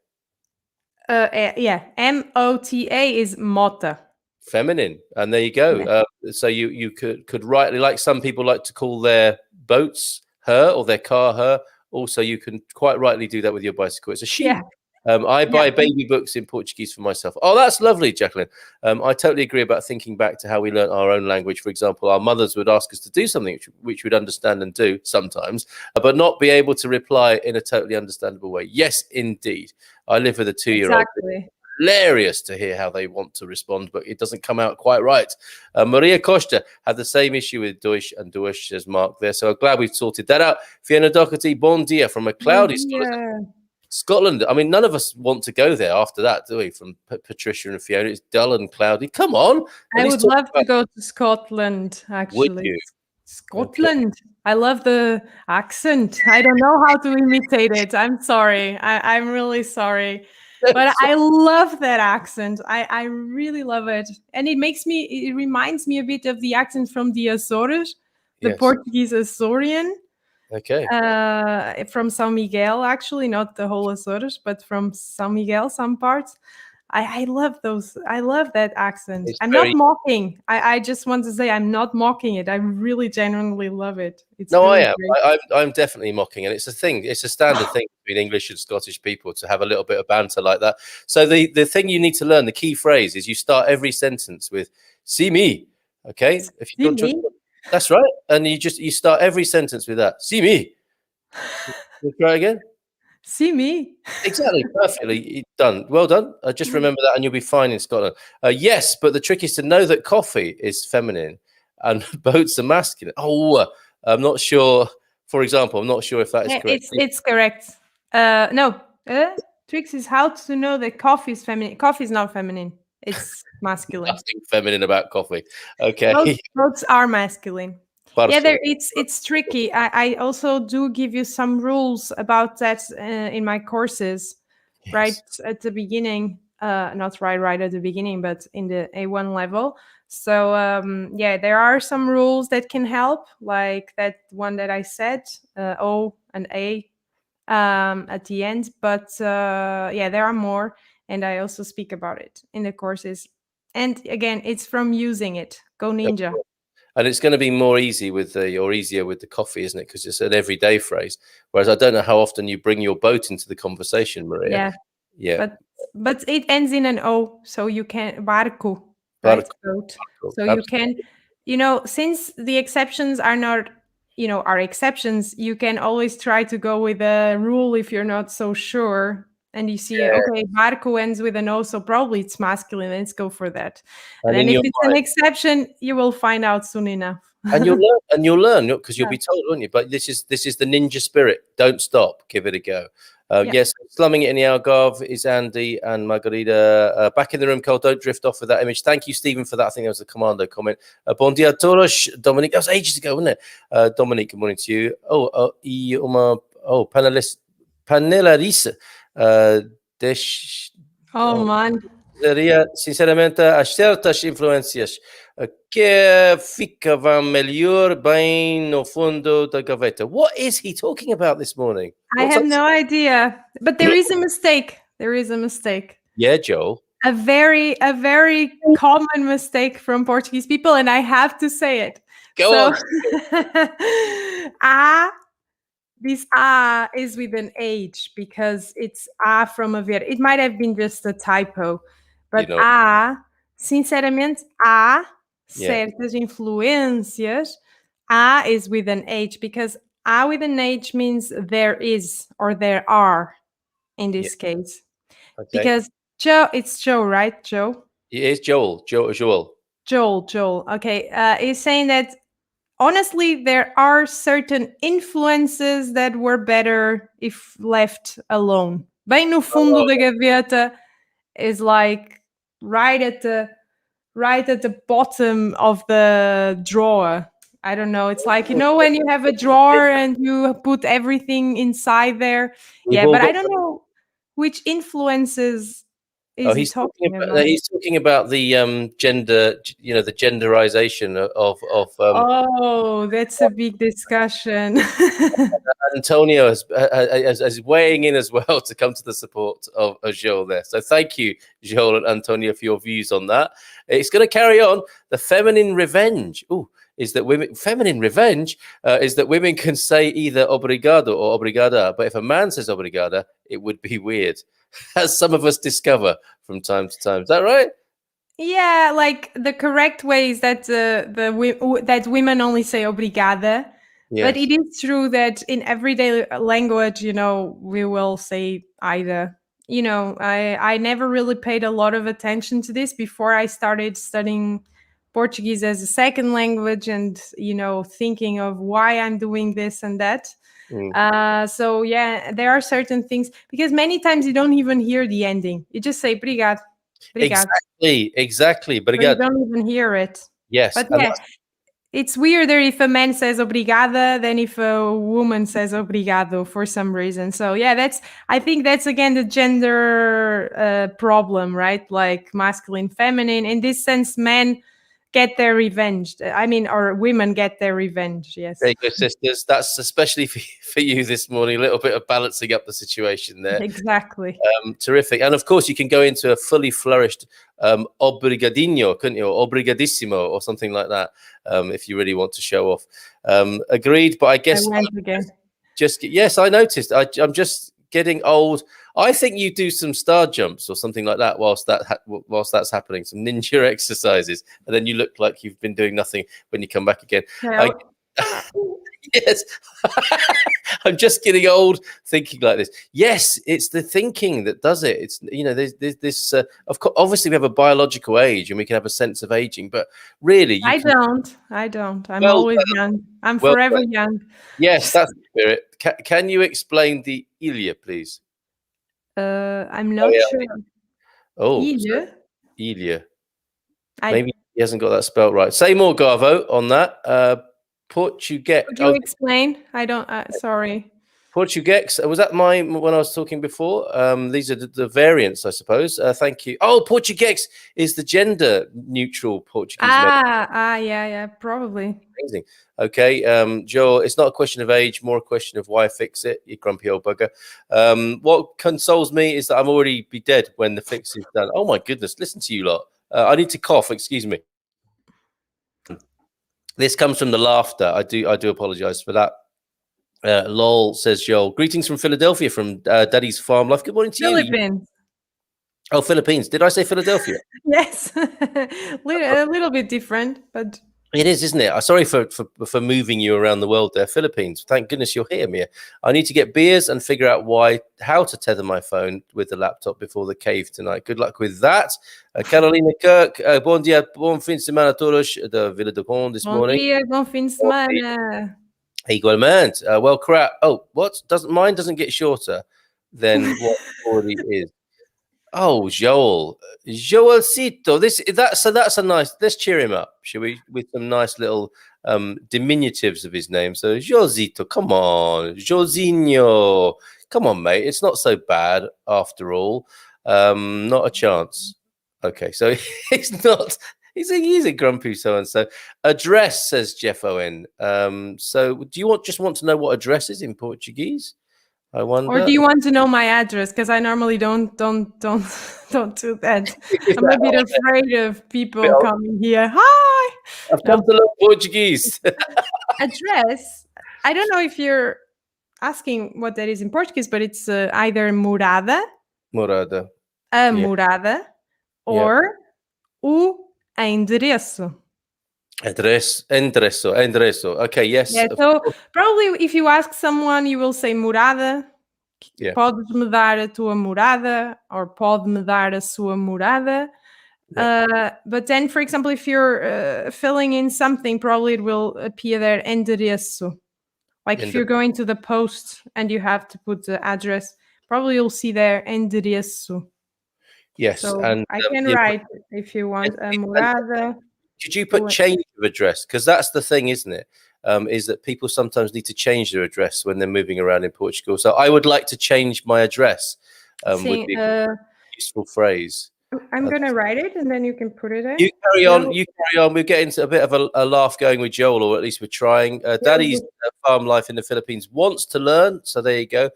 Yeah, M-O-T-A is mota. Feminine, and there you go. Yeah. So you could rightly, like some people like to call their boats her or their car her. Also, you can quite rightly do that with your bicycle. It's a she. Yeah. I buy baby books in Portuguese for myself. Oh, that's lovely, Jacqueline. I totally agree about thinking back to how we learnt our own language. For example, our mothers would ask us to do something which we'd understand and do sometimes, but not be able to reply in a totally understandable way. Yes, indeed. I live with a 2-year-old. Exactly. Hilarious to hear how they want to respond, but it doesn't come out quite right. Maria Costa had the same issue with Deutsch and Deutsch, says Mark there. So I'm glad we've sorted that out. Fiona Doherty, bon dia from a cloudy Scotland. I mean, none of us want to go there after that, do we? From Patricia and Fiona, it's dull and cloudy. Come on. I would love to go to Scotland, actually. Would you? Scotland. Okay. I love the accent. I don't know how to imitate it. I'm sorry. I'm really sorry. But I love that accent. I really love it. And it reminds me a bit of the accent from the Azores, the Portuguese Azorian. Okay. From São Miguel, actually, not the whole Azores, but from São Miguel, some parts. I love those. I love that accent. I'm not mocking. I just want to say I'm not mocking it. I really genuinely love it. I am. I'm definitely mocking, and it's a thing. It's a standard thing between English and Scottish people to have a little bit of banter like that. So the thing you need to learn, the key phrase, is you start every sentence with "see me." Okay, if you don't. That's right, and you start every sentence with that. See me. Try again. See me. Exactly, perfectly done. Well done. Just remember that, and you'll be fine in Scotland. Yes, but the trick is to know that coffee is feminine and boats are masculine. Oh, I'm not sure. For example, I'm not sure if that is correct. It's correct. No, tricks is how to know that coffee is feminine. Coffee is not feminine. It's masculine. Nothing feminine about coffee. Okay. Boats are masculine. Yeah, it's tricky. I also do give you some rules about that in my courses, right at the beginning. not right at the beginning, but in the A1 level. So yeah, there are some rules that can help, like that one that I said, O and A at the end. But yeah, there are more, and I also speak about it in the courses. And again, it's from using it. Go Ninja. And it's going to be more easy with easier with the coffee, isn't it? Because it's an everyday phrase. Whereas I don't know how often you bring your boat into the conversation, Maria. Yeah. But it ends in an O, so you can barco, right? Boat. So you can, since the exceptions are not, are exceptions, you can always try to go with a rule if you're not so sure. And you see, okay, barco ends with an O, so probably it's masculine. Let's go for that. And then if it's an exception, you will find out soon enough. And you'll learn because you'll be told, won't you? But this is the ninja spirit. Don't stop. Give it a go. Yes, slumming it in the Algarve is Andy and Margarita. Back in the room, Cole. Don't drift off with that image. Thank you, Stephen, for that. I think that was the commando comment. Bon dia a todos. Dominic, that was ages ago, wasn't it? Dominic, good morning to you. Panelarissa. Man. Seria, sinceramente, as certas influências que ficavam melhor bem no fundo da gaveta. What is he talking about this morning? I have no idea, but there is a mistake. There is a mistake. Yeah, Joel. A very common mistake from Portuguese people, and I have to say it. Go on. This A is with an H because it's A from a ver. It might have been just a typo, but A, sinceramente, A, certas influências, A is with an H because A with an H means there is or there are in this case. Okay. Because Joe, it's Joe, right? Joe? It is Joel. Joel. Okay. He's saying that honestly, there are certain influences that were better if left alone. Bem no fundo da gaveta is like right at the bottom of the drawer. I don't know. It's like, when you have a drawer and you put everything inside there. But I don't know which influences is he talking about? He's talking about the gender, the genderization of that's a big discussion. Antonio is weighing in as well to come to the support of Joel there. So thank you, Joel and Antonio, for your views on that. It's going to carry on. The feminine revenge. Is that women can say either obrigado or obrigada, but if a man says obrigada, it would be weird, as some of us discover from time to time. Is that right? Yeah, like the correct way is that that women only say obrigada. Yes. But it is true that in everyday language, we will say either. I never really paid a lot of attention to this before I started studying Portuguese as a second language and, thinking of why I'm doing this and that. So, yeah, there are certain things because many times you don't even hear the ending. You just say obrigado. Exactly. But you don't even hear it. Yes. But yeah, it's weirder if a man says obrigada than if a woman says obrigado for some reason. So yeah, I think that's again the gender problem, right? Like masculine, feminine. In this sense, men get their revenge. Or women get their revenge. Yes. There you go, sisters. That's especially for you this morning. A little bit of balancing up the situation there. Exactly. Terrific. And of course, you can go into a fully flourished obrigadinho, couldn't you? Or obrigadissimo or something like that if you really want to show off. Agreed. But I guess I went again. Yes, I noticed. I'm just getting old. I think you do some star jumps or something like that whilst that's happening, some ninja exercises, and then you look like you've been doing nothing when you come back again. Yes, I'm just getting old thinking like this. Yes, it's the thinking that does it. It's there's this. Of course, obviously we have a biological age and we can have a sense of aging, but really, I don't. I'm always young. I'm forever young. Yes, that's the spirit. Can you explain the Ilya, please? I'm not sure. Ilya. Maybe he hasn't got that spelled right. Say more, Garvo, on that. Portuguese. Could you explain? I don't. Sorry. Portuguese. Was that mine when I was talking before? These are the variants, I suppose. Thank you. Oh, Portuguese is the gender neutral Portuguese. Yeah, probably. Amazing. Okay, Joel, it's not a question of age, more a question of why fix it, you grumpy old bugger. What consoles me is that I'm already be dead when the fix is done. Oh my goodness, listen to you lot. I need to cough, excuse me. This comes from the laughter. I do apologize for that. Lol, says Joel. Greetings from Philadelphia, from Daddy's Farm Life. Good morning to Philippines. you. Oh, Philippines. Did I say Philadelphia? Yes. A little bit different, but it is, isn't it? I'm sorry for moving you around the world there. Philippines. Thank goodness you're here, Mia. I need to get beers and figure out how to tether my phone with the laptop before the cave tonight. Good luck with that. Carolina Kirk. Bom dia, bom fim de semana a todos da Vila do Conde this morning. Bom dia, bom fim de semana. Igualmente. Well, crap. Oh, what? Mine doesn't get shorter than what already is. Oh, Joelcito. That's a nice. Let's cheer him up, shall we? With some nice little diminutives of his name. So Joelcito, come on, Josinho, come on, mate. It's not so bad after all. Not a chance. Okay, so he's not. He's a grumpy so and so. Address, says Jeff Owen. So do you just want to know what address is in Portuguese? I wonder. Or do you want to know my address? Because I normally don't do that. I'm a bit afraid of people coming here. Hi. I've come to learn Portuguese. Address. I don't know if you're asking what that is in Portuguese, but it's either morada. Morada. Morada. Or o endereço. Endereço. Okay, yes. Yeah, so probably if you ask someone, you will say morada. Yeah. Podes-me dar a tua morada, or pode-me dar a sua morada. Yeah. But then, for example, if you're filling in something, probably it will appear there endereço. Like if you're going to the post and you have to put the address, probably you'll see there endereço. Yes, so and I can write if you want a morada. Could you put change of address? Because that's the thing, isn't it? Is that people sometimes need to change their address when they're moving around in Portugal. So I would like to change my address. Would be a useful phrase. I'm going to write it and then you can put it in. You carry on. We're getting a bit of a laugh going with Joel, or at least we're trying. Daddy's Farm Life in the Philippines wants to learn. So there you go.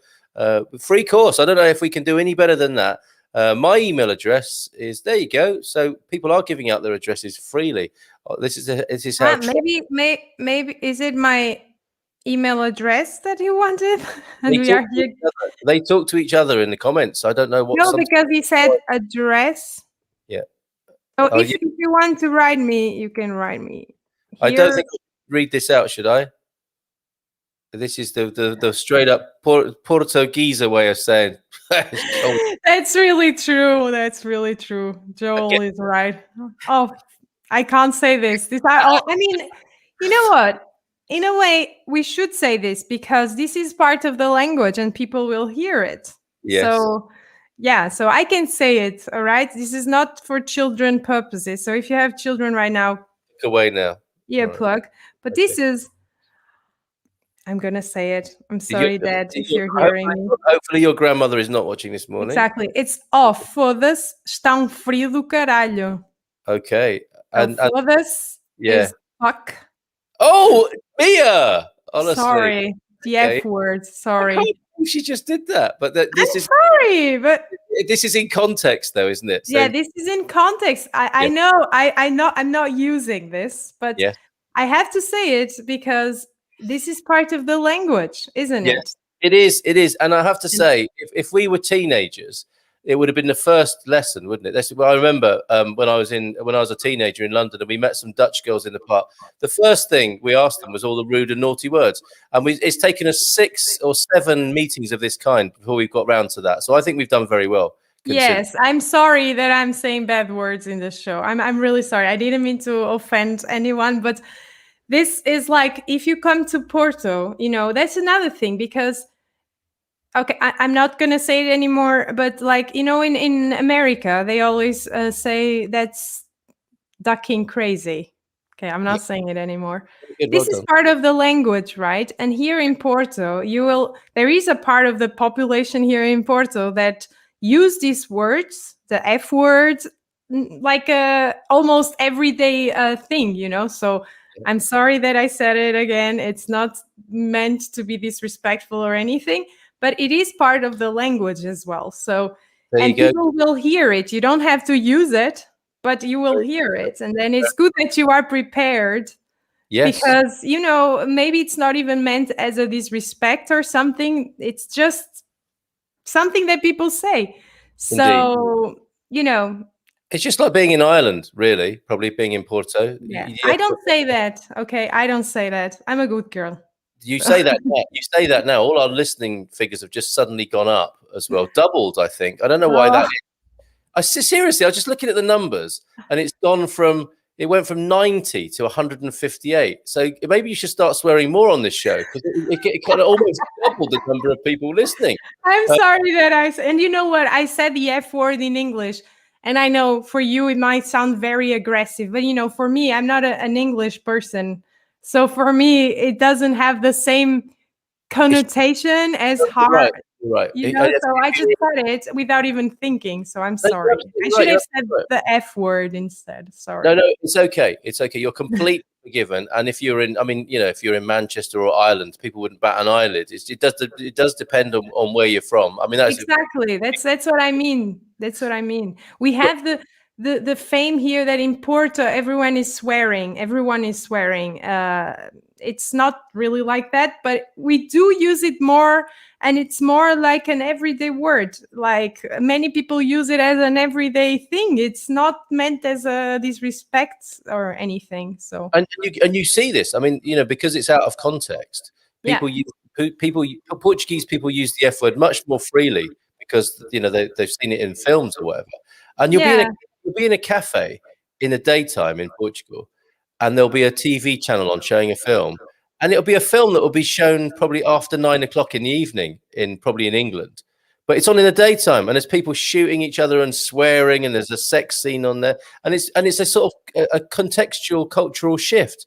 Free course. I don't know if we can do any better than that. My email address is there. You go. So people are giving out their addresses freely. This is how. Maybe is it my email address that you wanted? And they talk to each other in the comments. I don't know what. No, because he said address. Yeah. So if you want to write me, you can write me. Here. I don't think I'll read this out. Should I? This is the straight up Portuguese way of saying. That's really true. That's really true. Joel is right. Oh, I can't say this. I mean, you know what? In a way, we should say this because this is part of the language and people will hear it. Yes. So, yeah, so I can say it. All right. This is not for children purposes. So if you have children right now, look away now. Earplug. But this is. I'm going to say it. I'm sorry, Dad, if you're hearing me. Hopefully your grandmother is not watching this morning. Exactly. It's foda-se, está frio do caralho. Okay. And foda-se is fuck. Oh, Mia! Honestly. Sorry. The F word. Sorry. I can't believe she just did that. But sorry, but this is in context though, isn't it? So, yeah, this is in context. I know. I know I'm not using this, but I have to say it because this is part of the language, isn't it? It is. And I have to say, if we were teenagers, it would have been the first lesson, wouldn't it? I remember when I was a teenager in London and we met some Dutch girls in the park. The first thing we asked them was all the rude and naughty words. And it's taken us 6 or 7 meetings of this kind before we've got round to that. So I think we've done very well. Yes, I'm sorry that I'm saying bad words in this show. I'm really sorry. I didn't mean to offend anyone, but this is like, if you come to Porto, that's another thing because, okay, I'm not going to say it anymore, but like, in America, they always say that's ducking crazy. Okay, I'm not saying it anymore. Good, This well is done. part of the language, right? And here in Porto, there is a part of the population here in Porto that use these words, the F words, like a almost everyday thing, So I'm sorry that I said it again. It's not meant to be disrespectful or anything, but it is part of the language as well. So, There you and go. people will hear it. You don't have to use it, but you will hear it. And then it's good that you are prepared. Yes. Because, maybe it's not even meant as a disrespect or something. It's just something that people say. So, Indeed. It's just like being in Ireland, really, probably being in Porto. Yeah. I don't say that. Okay. I don't say that. I'm a good girl. You say that now. You say that now. All our listening figures have just suddenly gone up as well. Doubled, I think. I don't know why that is. Seriously, I was just looking at the numbers and it went from 90 to 158. So maybe you should start swearing more on this show because it kind of almost doubled the number of people listening. I'm sorry that and you know what? I said the F word in English. And I know for you, it might sound very aggressive, but for me, I'm not an English person. So for me, it doesn't have the same connotation as hard. Right. So I just said it without even thinking. So I'm sorry. I should have said the F word instead. Sorry. No, it's okay. It's okay. You're completely forgiven. And if you're if you're in Manchester or Ireland, people wouldn't bat an eyelid. It does depend on where you're from. I mean, that's exactly. That's what I mean. That's what I mean. We have the fame here that in Porto everyone is swearing. Everyone is swearing. It's not really like that, but we do use it more, and it's more like an everyday word. Like many people use it as an everyday thing. It's not meant as a disrespect or anything. So and you see this. I mean, because it's out of context. Portuguese people use the F word much more freely because they've seen it in films or whatever. And you'll be in a cafe in the daytime in Portugal, and there'll be a TV channel on showing a film, and it'll be a film that will be shown probably after 9 o'clock in the evening probably in England, but it's on in the daytime, and there's people shooting each other and swearing, and there's a sex scene on there, and it's a sort of a contextual cultural shift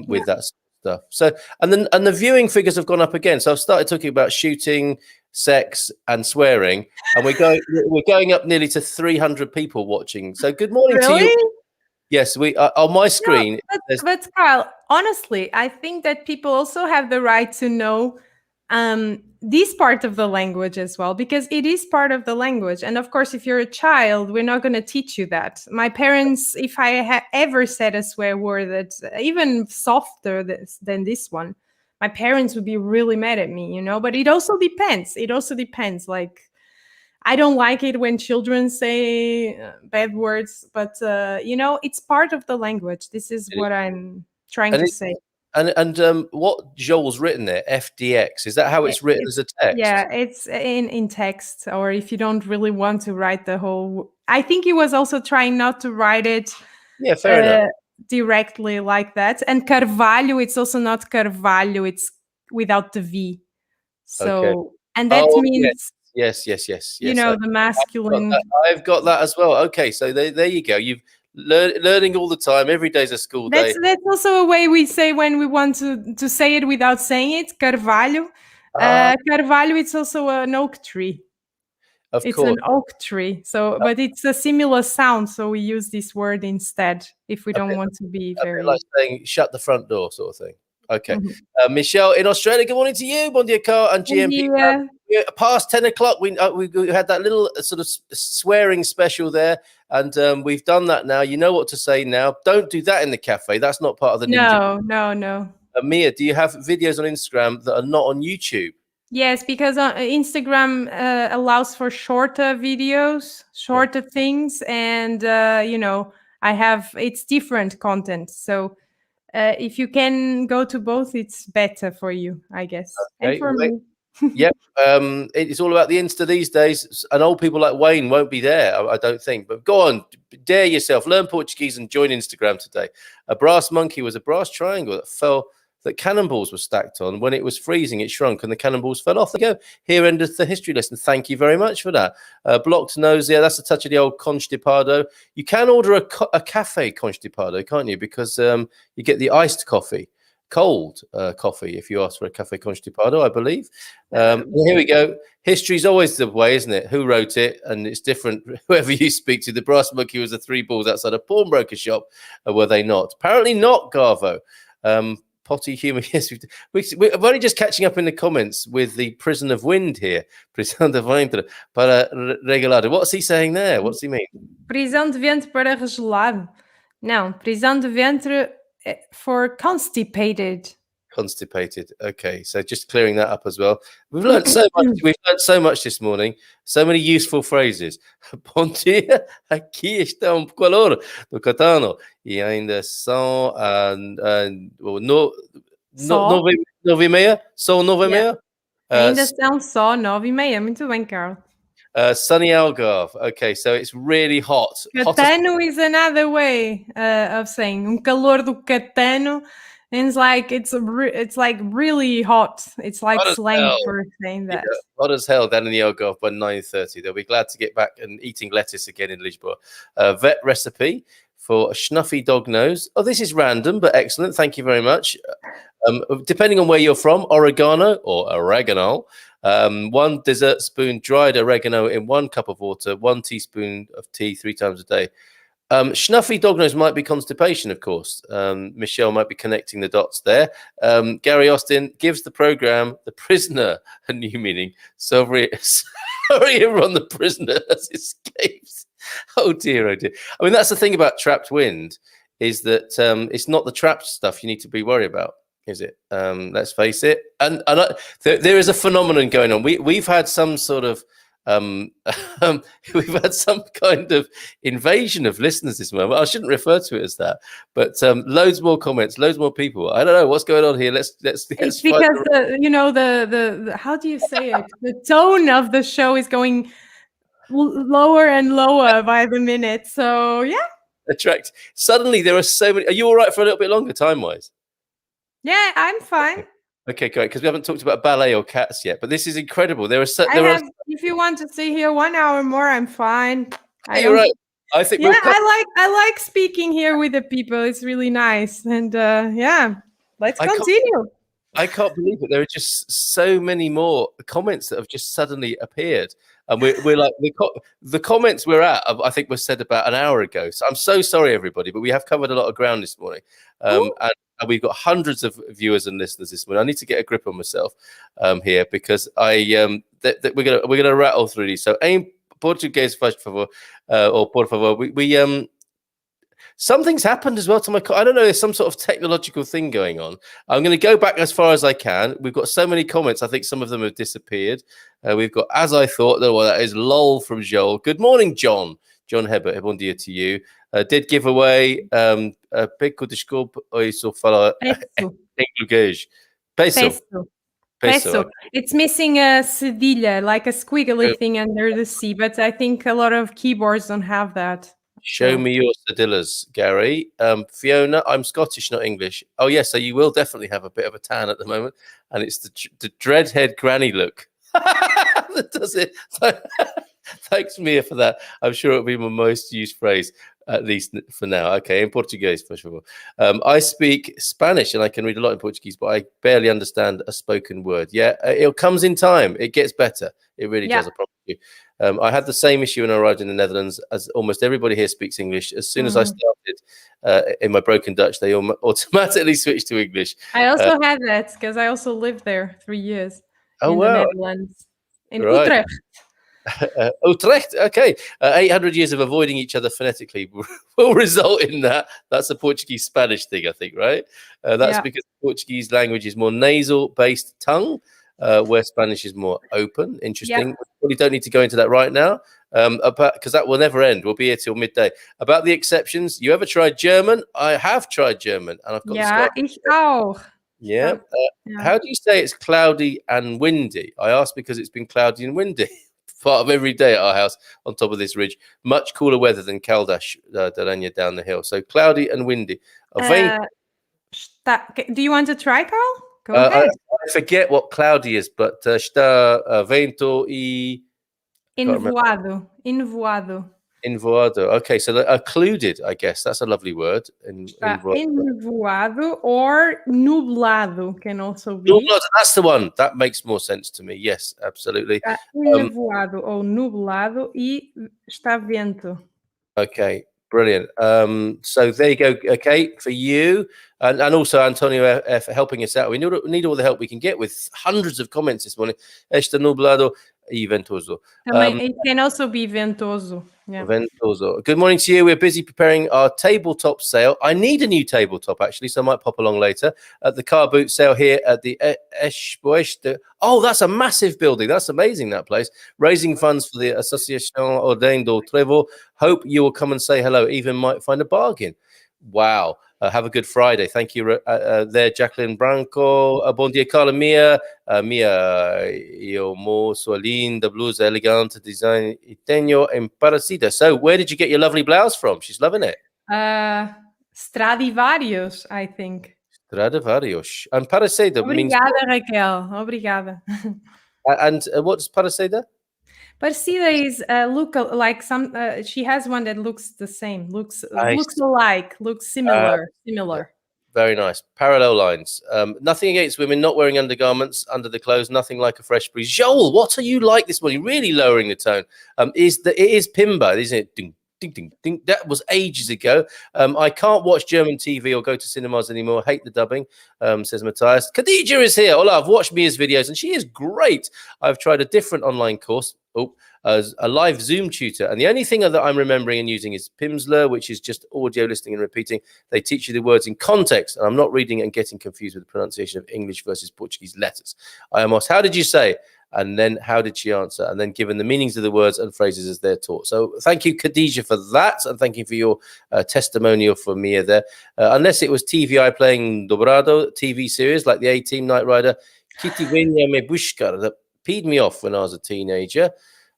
with that stuff. So and the viewing figures have gone up again. So I've started talking about shooting, sex, and swearing, and we're going up nearly to 300 people watching. So good morning to you. Yes, we on my screen. But Carl, honestly, I think that people also have the right to know this part of the language as well, because it is part of the language. And of course, if you're a child, we're not going to teach you that. My parents, if I ever said a swear word that's even softer than this one, my parents would be really mad at me, but it also depends. Like, I don't like it when children say bad words, but it's part of the language. This is what I'm trying to say. And what Joel's written there, FDX, is that how it's written as a text? Yeah, it's in text, or if you don't really want to write the whole. I think he was also trying not to write it. Yeah, fair enough. Directly like that. And Carvalho, it's also not Carvalho. It's without the V. So and that means. Yes. The masculine. I've got that as well. Okay, so there you go. You've learning all the time. Every day's a school day. That's also a way we say when we want to say it without saying it. Carvalho. Carvalho, it's also an oak tree. It's an oak tree. So, but it's a similar sound. So we use this word instead if we don't want to be very. Like saying "shut the front door" sort of thing. Okay. Michelle in Australia, good morning to you. Bon dia, Carl and GMP. Past 10 o'clock, we had that little sort of swearing special there, and we've done that now. You know what to say now. Don't do that in the cafe. That's not part of the ninja. No. Mia, do you have videos on Instagram that are not on YouTube? Yes, because Instagram allows for shorter videos, shorter things, and it's different content. So if you can go to both, it's better for you, I guess, and for me. Yep, it's all about the Insta these days, and old people like Wayne won't be there, I don't think. But go on, dare yourself, learn Portuguese and join Instagram today. A brass monkey was a brass triangle that fell that cannonballs were stacked on. When it was freezing, it shrunk and the cannonballs fell off. There you go. Here ended the history lesson. Thank you very much for that. Blocked nose. Yeah, that's a touch of the old Constipado. You can order a cafe Constipado, can't you? Because you get the iced coffee. Cold coffee if you ask for a cafe constipado, I believe. Here we go. History's always the way, isn't it? Who wrote it? And it's different whoever you speak to. The brass monkey was the three balls outside a pawnbroker shop, were they not? Apparently not, Garvo. Potty humour. Yes, we're only just catching up in the comments with the prison of wind here. Prisão de ventre para regelado. What's he saying there? What's he mean? Prisão de ventre para regelado. No, prisão de ventre for constipated. Constipated. Okay, so just clearing that up as well. We've learned so much. We've learned so much this morning. So many useful phrases. Bom dia, aqui está calor do Catano e ainda são nove e meia. São 9:30. Ainda são só 9:30. Muito bem, Carl. Sunny Algarve. Okay, so it's really hot. Catano is another way of saying calor do Catano. And it's like really hot. It's like slang for saying that. Yeah, hot as hell down in the Algarve by 9:30. They'll be glad to get back and eating lettuce again in Lisboa. Vet recipe for a snuffy dog nose. Oh, this is random, but excellent. Thank you very much. Depending on where you're from, oregano or oregano. 1 dessert spoon dried oregano in 1 cup of water, 1 teaspoon of tea 3 times a day. Snuffy dog nose might be constipation, of course. Michelle might be connecting the dots there. Gary Austin gives the program The Prisoner a new meaning. Sorry, everyone, the prisoner has escaped. Oh dear, oh dear. I mean, that's the thing about trapped wind, is that it's not the trapped stuff you need to be worried about, is it? Let's face it. And there is a phenomenon going on. We've had some sort of we've had some kind of invasion of listeners this moment. I shouldn't refer to it as that, but loads more comments, loads more people. I don't know what's going on here. Let's it's because the how do you say it? The tone of the show is going lower and lower by the minute. So yeah. Attract. Suddenly there are so many. Are you all right for a little bit longer time wise? Yeah, I'm fine. Okay, great. Because we haven't talked about ballet or cats yet, but this is incredible. If you want to stay here 1 hour more, I'm fine. You're right. I think. Yeah, I like speaking here with the people. It's really nice, and yeah, let's continue. I can't believe it. There are just so many more comments that have just suddenly appeared, and we're like the comments we're at. I think were said about an hour ago. So I'm so sorry, everybody, but we have covered a lot of ground this morning, and we've got hundreds of viewers and listeners this morning. I need to get a grip on myself here because we're gonna rattle through these. So, em português, faz favor, or por favor. We something's happened as well to my. I don't know. There's some sort of technological thing going on. I'm going to go back as far as I can. We've got so many comments. I think some of them have disappeared. We've got, as I thought. Well, that is lol from Joel. Good morning, John. John Hebert. Bom dia to you. Did give away peco desculpa ou só falar inglês. Peso. It's missing a cedilha, like a squiggly thing under the C, but I think a lot of keyboards don't have that. Show me your cedillas, Gary. Fiona, I'm Scottish, not English. Oh, yes, so you will definitely have a bit of a tan at the moment, and it's the dreadhead granny look. That does it. Thanks, Mia, for that. I'm sure it'll be my most used phrase, at least for now. Okay, in Portuguese, first of all. I speak Spanish and I can read a lot in Portuguese, but I barely understand a spoken word. Yeah, it comes in time. It gets better. It really does, I promise you. I had the same issue when I arrived in the Netherlands, as almost everybody here speaks English. As soon as I started in my broken Dutch, they automatically switched to English. I also had that because I also lived there 3 years in the Netherlands, in Utrecht. Utrecht, okay. 800 years of avoiding each other phonetically will result in that. That's a Portuguese-Spanish thing, I think, right? That's because the Portuguese language is more nasal-based tongue, where Spanish is more open. Interesting. We probably don't need to go into that right now, because that will never end. We'll be here till midday. About the exceptions, you ever tried German? I have tried German, and I've got ich auch. Yeah. How do you say it's cloudy and windy? I asked because it's been cloudy and windy part of every day at our house on top of this ridge. Much cooler weather than Caldas, Diamia down the hill. So cloudy and windy. Do you want to try, Carl? Go ahead. I forget what cloudy is, but está vento y... Envoado. Envoado. Envoado. Okay, so occluded, I guess. That's a lovely word. Envoado or nublado can also be. Nublado, that's the one. That makes more sense to me. Yes, absolutely. Envoado ou nublado e está vento. Okay, brilliant. So there you go. Okay, for you. And also Antonio for helping us out. We need all the help we can get with hundreds of comments this morning. Está nublado y ventoso. It can also be ventoso. Yeah. Ventoso. Good morning to you. We're busy preparing our tabletop sale. I need a new tabletop actually, so I might pop along later. At the car boot sale here at the Esmeriz. Oh, that's a massive building. That's amazing, that place. Raising funds for the Associación Ordem do Trevo. Hope you will come and say hello. Even might find a bargain. Wow. Have a good Friday. Thank you there, Jacqueline Branco. Bom dia, Carla. Mia, io mo sua linda blusa elegante design Itenho em Paracida. So where did you get your lovely blouse from? She's loving it. Stradivarius, I think. Stradivarius. And Paracida means... Obrigada, Raquel. Obrigada. And what does Paracida? Paracida is look like some. She has one that looks the same. Looks alike. Looks similar. Yeah. Very nice. Parallel lines. Nothing against women not wearing undergarments under the clothes. Nothing like a fresh breeze. Joel, what are you like this morning? Really lowering the tone. It is Pimba, isn't it? Ding, ding, ding, ding. That was ages ago. I can't watch German TV or go to cinemas anymore. Hate the dubbing, says Mathias. Khadija is here. Hola, I've watched Mia's videos and she is great. I've tried a different online course. As a live Zoom tutor. And the only thing that I'm remembering and using is Pimsleur, which is just audio listening and repeating. They teach you the words in context. And I'm not reading and getting confused with the pronunciation of English versus Portuguese letters. I am asked, how did you say? And then how did she answer? And then given the meanings of the words and phrases as they're taught. So thank you, Khadija, for that. And thank you for your testimonial for Mia there. Unless it was TVI playing Dobrado TV series like the A-Team Knight Rider, Kitty Venia Me Bushkar, that peed me off when I was a teenager.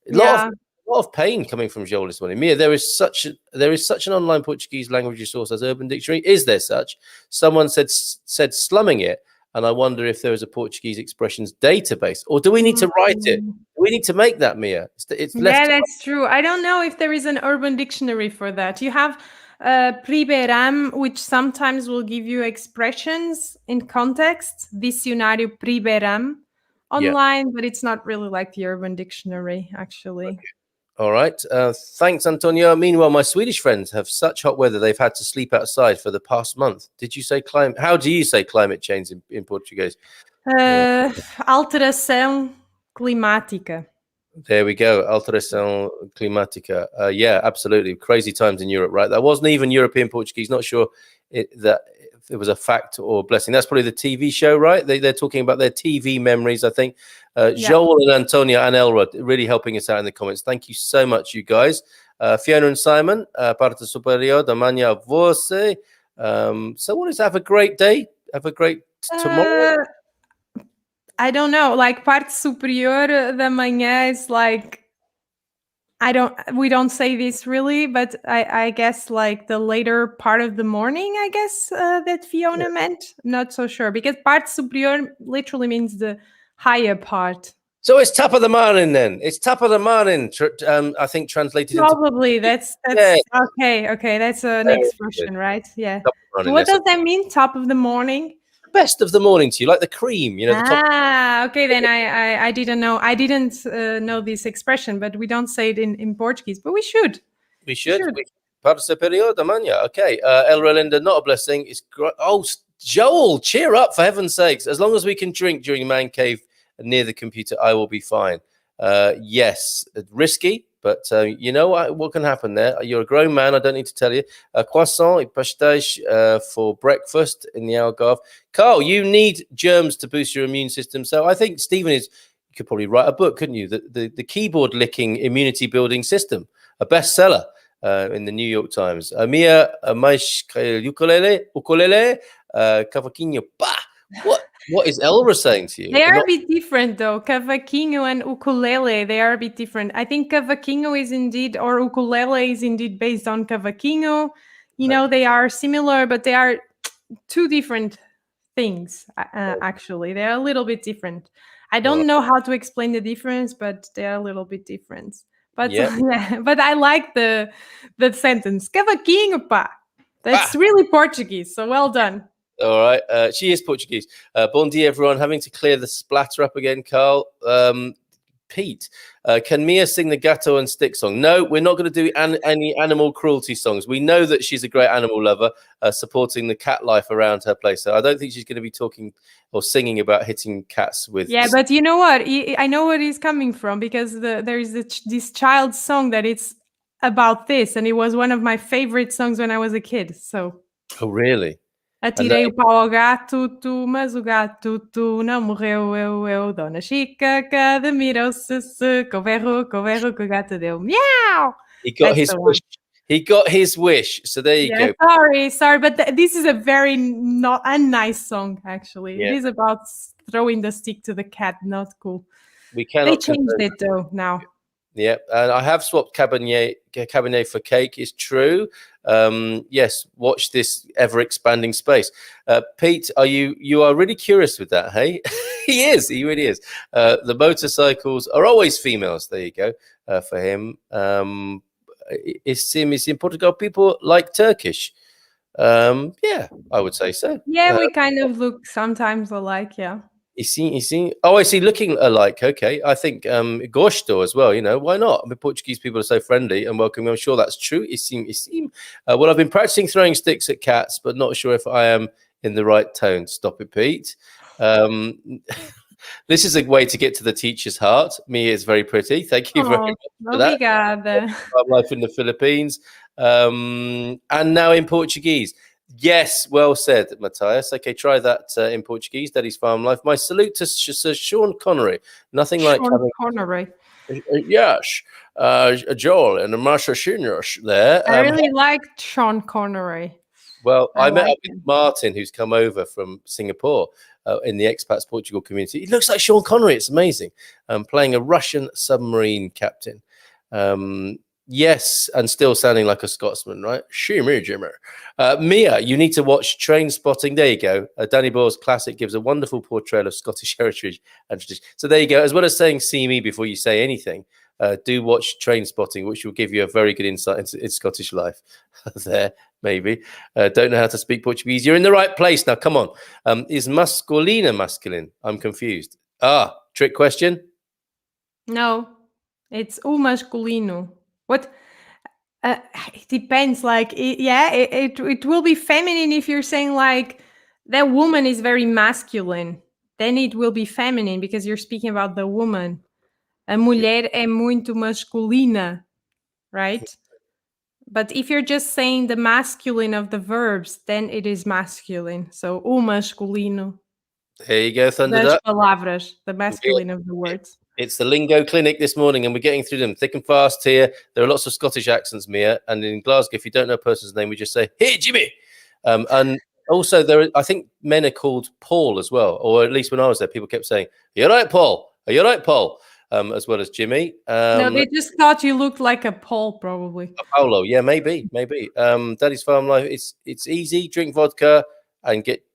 A lot of pain coming from Joel this morning. Mia, there is such an online Portuguese language resource as Urban Dictionary. Is there such? Someone said slumming it, and I wonder if there is a Portuguese expressions database, or do we need to write it? Do we need to make that, Mia? That's true. I don't know if there is an Urban Dictionary for that. You have Priberam, which sometimes will give you expressions in context. Dicionário Priberam. Online, but it's not really like the Urban Dictionary, actually. Okay. All right. Thanks, Antonio. Meanwhile, my Swedish friends have such hot weather they've had to sleep outside for the past month. Did you say climate? How do you say climate change in Portuguese? Alteração climática. There we go. Alteração climática. Yeah, absolutely. Crazy times in Europe, right? That wasn't even European Portuguese. Not sure that it was a fact or blessing. That's probably the TV show, right? They're talking about their TV memories, I think. Joel and Antonia and Elrod really helping us out in the comments. Thank you so much, you guys. Fiona and Simon, parte superior da manhã a você. So what is, have a great day. Have a great tomorrow. I don't know. Like parte superior da manhã is like, we don't say this really, but I guess like the later part of the morning, I guess that Fiona meant. Not so sure, because parte superior literally means the higher part. So it's top of the morning then. It's top of the morning. I think translated probably that's okay. That's an expression, right? Yeah. So what does that mean? Top of the morning? Best of the morning to you, like the cream, you know. Okay. Then I didn't know. I didn't know this expression, but we don't say it in Portuguese. But we should. We should. Parte superior da manhã. Okay. El Relinda, not a blessing. It's great. Oh, Joel, cheer up for heaven's sakes. As long as we can drink during man cave near the computer, I will be fine. Yes, risky, but you know what can happen there. You're a grown man. I don't need to tell you. Croissant et pastéis for breakfast in the Algarve. Carl, you need germs to boost your immune system. So I think Stephen you could probably write a book, couldn't you? The keyboard licking immunity building system, a bestseller in the New York Times. Mia mais ukulele, cavaquinho. Bah! What is Elra saying to you? They are a bit different though. Cavaquinho and ukulele, they are a bit different. I think cavaquinho is indeed, or ukulele is indeed based on cavaquinho. You know, they are similar, but they are two different things. Actually, they're a little bit different. I don't know how to explain the difference, but they're a little bit different. But yeah, but I like the sentence. Cavaquinho, pá. That's really Portuguese. So well done. All right. She is Portuguese. Bon dia, everyone. Having to clear the splatter up again, Carl. Pete, can Mia sing the Gato and Stick song? No, we're not going to do any animal cruelty songs. We know that she's a great animal lover, supporting the cat life around her place. So I don't think she's going to be talking or singing about hitting cats with. Yeah, but you know what? I know where he's coming from, because there is this child's song that it's about this, and it was one of my favorite songs when I was a kid. So. Oh, really? Atirei o pau ao gato, mas o gato, não morreu, eu. Dona Chica, mirou-se, couberro, que o gato deu. Meow! He got his wish. He got his wish. So there you go. Sorry, but this is a very not a nice song, actually. Yeah. It is about throwing the stick to the cat. Not cool. We cannot. They changed it though now. Yeah, and I have swapped Cabernet for cake. It's true. Yes, watch this ever-expanding space. Pete, you are really curious with that, hey? He really is. The motorcycles are always females. There you go, for him. It's in Portugal. People like Turkish. Yeah, I would say so. Yeah, we kind of look sometimes alike, yeah. You see. Oh, I see. Looking alike. Okay, I think gosto as well. You know, why not? I mean, Portuguese people are so friendly and welcoming. I'm sure that's true. Isim. Well, I've been practicing throwing sticks at cats, but not sure if I am in the right tone. Stop it, Pete. This is a way to get to the teacher's heart. Mia is very pretty. Thank you very much for that. Life in the Philippines, and now in Portuguese. Yes, well said, Mathias. Okay, try that in Portuguese. Daddy's Farm Life. My salute to Sean Connery. Nothing like Sean Connery. Yes, Joel and Marsha Seniors there. I really liked Sean Connery. Well, I met up with Martin, who's come over from Singapore in the Expats Portugal community. He looks like Sean Connery. It's amazing. Playing a Russian submarine captain. Yes, and still sounding like a Scotsman, right? Mia, you need to watch Train Spotting. There you go. Danny Boyle's classic gives a wonderful portrayal of Scottish heritage and tradition. So there you go. As well as saying "see me" before you say anything, do watch Train Spotting, which will give you a very good insight into Scottish life. There, maybe. Don't know how to speak Portuguese. You're in the right place now. Come on. Is masculina masculine? I'm confused. Trick question? No, it's o masculino. What? It depends. Like, it will be feminine if you're saying like that woman is very masculine. Then it will be feminine because you're speaking about the woman. A mulher é muito masculina, right? But if you're just saying the masculine of the verbs, then it is masculine. So o masculino. There you go, Thunder Duck. Palavras, the masculine of the words. It's the lingo clinic this morning, and we're getting through them thick and fast here. There are lots of Scottish accents, Mia, and in Glasgow, if you don't know a person's name, we just say, "Hey, Jimmy." And also, I think men are called Paul as well, or at least when I was there, people kept saying, "You're right, Paul. Are you right, Paul?" As well as Jimmy. No, they just thought you looked like a Paul, probably. A Paulo, yeah, maybe. Daddy's Farm Life. It's easy. Drink vodka and get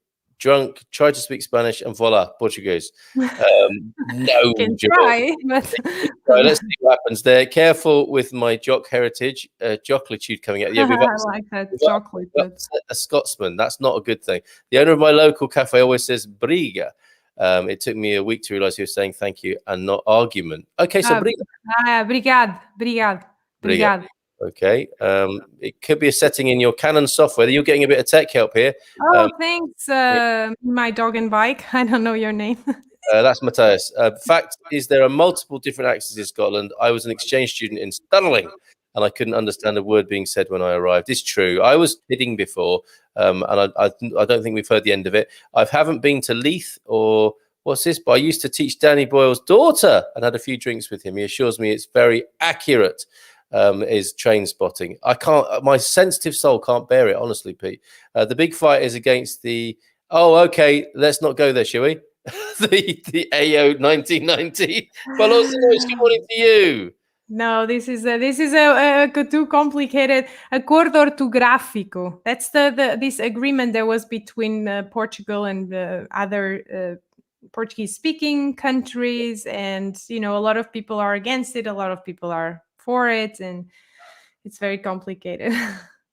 drunk, try to speak Spanish, and voila, Portuguese. No, can try, but right, let's see what happens there. Careful with my jock heritage, jocklitude coming out. Yeah, I like that chocolate. A Scotsman, that's not a good thing. The owner of my local cafe always says briga. It took me a week to realize he was saying thank you and not argument. Okay, so briga. Obrigado. Okay, it could be a setting in your Canon software. You're getting a bit of tech help here. Thanks, my dog and bike. I don't know your name. That's Mathias. Fact is, there are multiple different accents in Scotland. I was an exchange student in Stirling, and I couldn't understand a word being said when I arrived. It's true. I was kidding before, and I don't think we've heard the end of it. I haven't been to Leith or what's this, but I used to teach Danny Boyle's daughter and had a few drinks with him. He assures me it's very accurate. Is Train Spotting. I can't, my sensitive soul can't bear it, honestly, Pete. The big fight is against the, okay, let's not go there, shall we? the AO 1990. Well, also, good morning to you. No, this is a too complicated. Acordo ortográfico. That's this agreement that was between Portugal and other Portuguese-speaking countries, and a lot of people are against it, a lot of people are for it, and it's very complicated.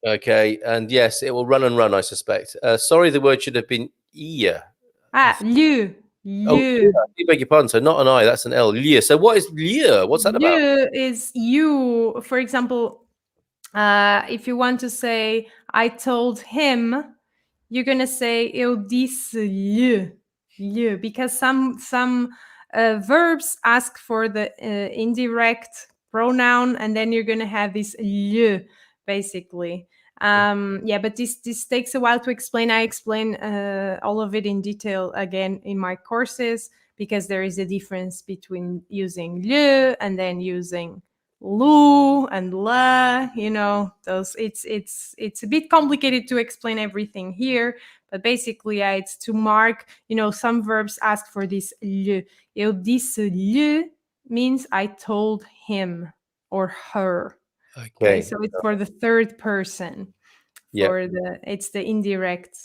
Okay, and yes, it will run and run, I suspect. Sorry, the word should have been "ia." Lieu. Oh, Lieu. you beg your pardon. So not an I, that's an L. Lieu. So what is lieu? What's that about? Lieu is you. For example, if you want to say, I told him, you're gonna say eu disse-lhe, because some verbs ask for the indirect pronoun, and then you're gonna have this lhe, basically. Yeah, but this takes a while to explain. I explain all of it in detail again in my courses, because there is a difference between using lhe and then using lu and la, those. It's a bit complicated to explain everything here, but basically it's to mark, some verbs ask for this lhe. Eu disse-lhe means I told him or her. Okay, so it's for the third person. It's the indirect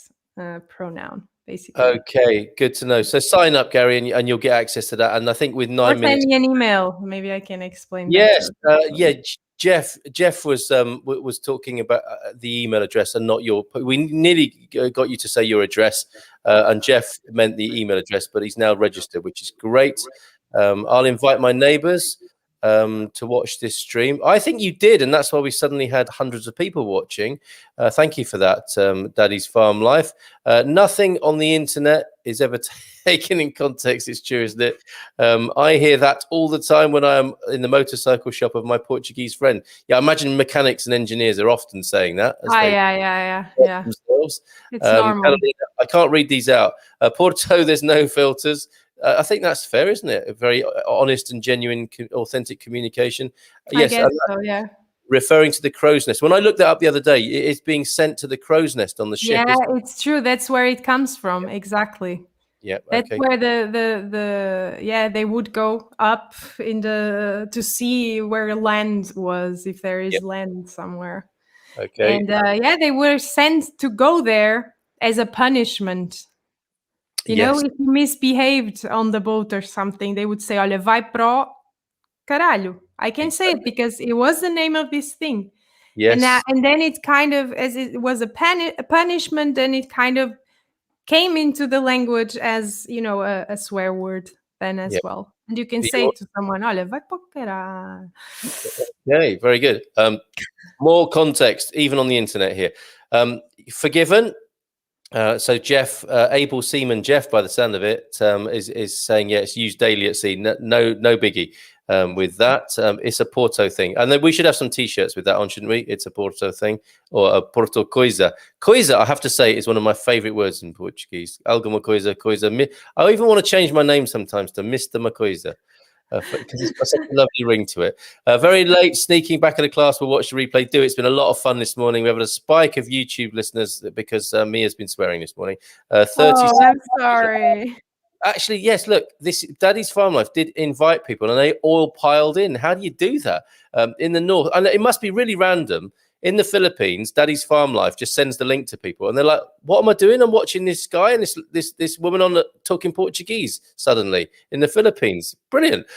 pronoun, basically. Okay, good to know. So sign up, Gary, and you'll get access to that. And I think with 9 minutes, send me an email. Maybe I can explain. Yes, yeah. Jeff was talking about the email address and not your. We nearly got you to say your address, and Jeff meant the email address, but he's now registered, which is great. I'll invite my neighbours to watch this stream. I think you did, and that's why we suddenly had hundreds of people watching. Thank you for that, Daddy's Farm Life. Nothing on the internet is ever taken in context. It's true, isn't it? I hear that all the time when I'm in the motorcycle shop of my Portuguese friend. Yeah, I imagine mechanics and engineers are often saying that. Yeah. Themselves. It's normal. I can't read these out. Porto, there's no filters. I think that's fair, isn't it? A very honest and genuine, authentic communication. I guess so, yeah. Referring to the crow's nest. When I looked that up the other day, it's being sent to the crow's nest on the ship. Yeah, it's true. That's where it comes from. Exactly. Yeah, that's where they would go up to see where land was, if there is land somewhere. Okay. And they were sent to go there as a punishment. You know, if you misbehaved on the boat or something, they would say, olha, vai pro caralho. I can say it because it was the name of this thing. Yes. And then it kind of, as it was a punishment, then it kind of came into the language as, a swear word then as well. And you can say to someone, olha, vai pro caralho. Okay, very good. More context, even on the internet here. Forgiven. So Jeff, Able Seaman Jeff, by the sound of it, is saying, it's used daily at sea. No biggie with that. It's a Porto thing. And then we should have some T-shirts with that on, shouldn't we? It's a Porto thing, or a Porto coisa. Coisa, I have to say, is one of my favorite words in Portuguese. Alguma coisa, coisa. I even want to change my name sometimes to Mr. Macoisa. Because it's got such a lovely ring to it. Very late, sneaking back in the class. We'll watch the replay. It's been a lot of fun this morning. We have a spike of YouTube listeners because Mia's been swearing this morning. 30 I'm sorry. Actually, yes, look, this Daddy's Farm Life did invite people and they all piled in. How do you do that? In the north, and it must be really random. In the Philippines, Daddy's Farm Life just sends the link to people, and they're like, "What am I doing? I'm watching this guy and this woman on talking Portuguese suddenly in the Philippines. Brilliant."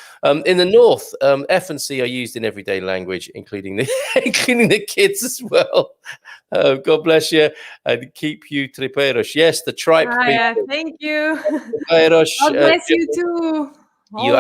In the north, F and C are used in everyday language, including the kids as well. God bless you and keep you triperos. Yes, the tripe. Thank you. God bless you too. You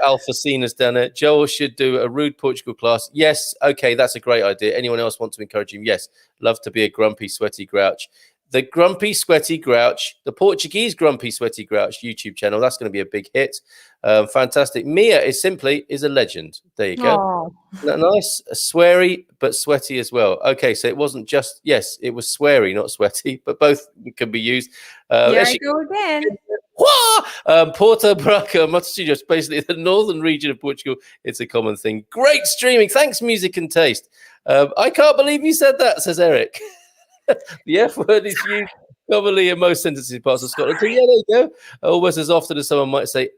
Alphacinas down there. Joel should do a rude Portugal class. Yes, okay, that's a great idea. Anyone else want to encourage him? Yes, love to be a grumpy, sweaty grouch. The Grumpy Sweaty Grouch, the Portuguese Grumpy Sweaty Grouch YouTube channel. That's going to be a big hit. Fantastic. Mia is a legend. There you go. Aww. Isn't that nice? Sweary, but sweaty as well. Okay, so it wasn't just, it was sweary, not sweaty, but both can be used. Here I go again. Porto Braga, Matosinhos, basically the northern region of Portugal. It's a common thing. Great streaming. Thanks, Music and Taste. I can't believe you said that, says Eric. The F word is used commonly in most sentences in parts of Scotland. So, yeah, there you go. Almost as often as someone might say,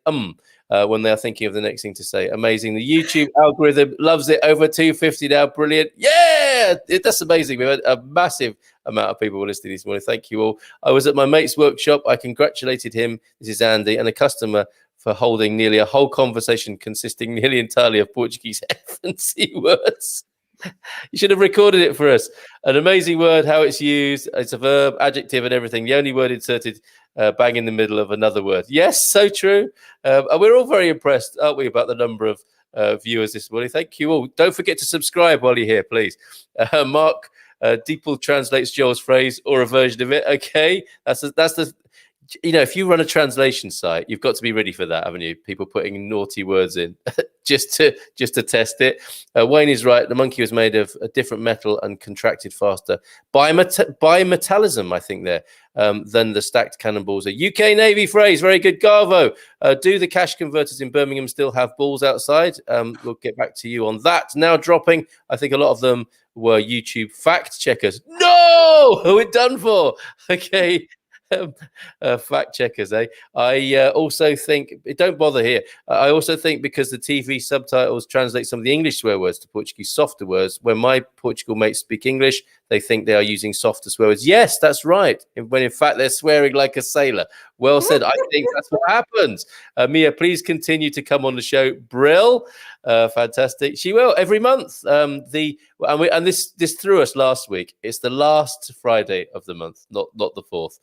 when they are thinking of the next thing to say. Amazing. The YouTube algorithm loves it. Over 250 now. Brilliant. Yeah, that's amazing. We've had a massive amount of people listening this morning. Thank you all. I was at my mate's workshop. I congratulated him, this is Andy, and a customer for holding nearly a whole conversation consisting nearly entirely of Portuguese F and C words. You should have recorded it for us. An amazing word, how it's used. It's a verb, adjective, and everything. The only word inserted bang in the middle of another word. Yes, so true. And we're all very impressed, aren't we, about the number of viewers this morning. Thank you all. Don't forget to subscribe while you're here, please. Mark Deeple translates Joel's phrase or a version of it. Okay, that's the. You know, if you run a translation site, you've got to be ready for that, haven't you? People putting naughty words in just to test it. Wayne is right. The monkey was made of a different metal and contracted faster by metallism, I think, there than the stacked cannonballs. A UK Navy phrase. Very good, Garvo. Do the cash converters in Birmingham still have balls outside? We'll get back to you on that. Now dropping. I think a lot of them were YouTube fact checkers. No, we're done for. Okay. Fact checkers, eh? I also think, don't bother here. I also think because the TV subtitles translate some of the English swear words to Portuguese softer words, when my Portugal mates speak English, they think they are using softer swear words. Yes, that's right. When in fact they're swearing like a sailor. Well said. I think that's what happens. Mia, please continue to come on the show. Brill. Fantastic. She will every month. This threw us last week. It's the last Friday of the month, not the 4th.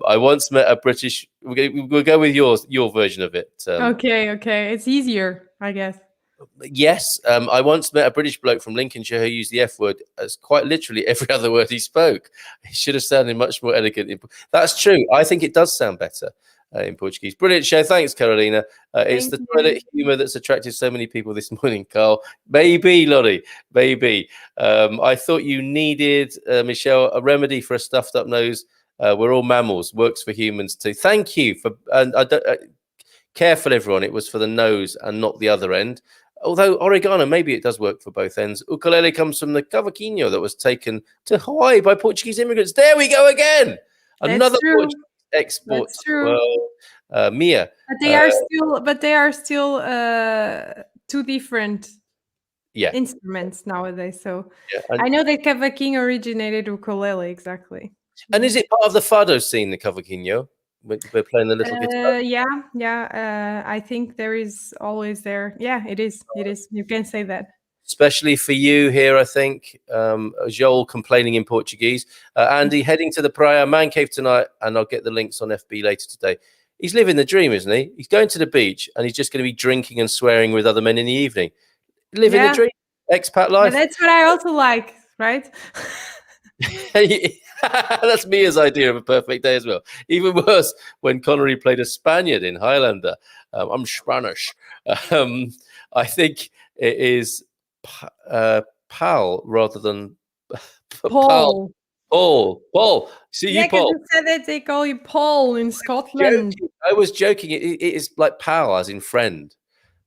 I once met a British. We'll go with your version of it. Okay. It's easier, I guess. Yes, I once met a British bloke from Lincolnshire who used the F word as quite literally every other word he spoke. He should have sounded much more elegant. That's true. I think it does sound better in Portuguese. Brilliant show. Thanks, Carolina. It's the toilet humour that's attracted so many people this morning, Carl. Maybe, Lottie. Maybe. I thought you needed, Michelle, a remedy for a stuffed up nose. We're all mammals. Works for humans too. Thank you for. Careful, everyone. It was for the nose and not the other end. Although oregano, maybe it does work for both ends. Ukulele comes from the cavaquinho that was taken to Hawaii by Portuguese immigrants. There we go again. Another Portuguese export. That's true. Mia. But they are still two different instruments nowadays. So I know that cavaquinho originated ukulele, exactly. And is it part of the fado scene, the cavaquinho? We're playing the little guitar. I think there is always there. Yeah, it is. You can say that. Especially for you here, I think. Joel complaining in Portuguese. Andy heading to the Praia Man Cave tonight, and I'll get the links on FB later today. He's living the dream, isn't he? He's going to the beach, and he's just going to be drinking and swearing with other men in the evening. Living the dream, expat life. But that's what I also like, right? That's Mia's idea of a perfect day as well. Even worse when Connery played a Spaniard in Highlander. I'm Spanish. I think it is Pal rather than Paul. Paul. See you, Paul. You said that they call you Paul in Scotland. I was joking. It is like pal as in friend.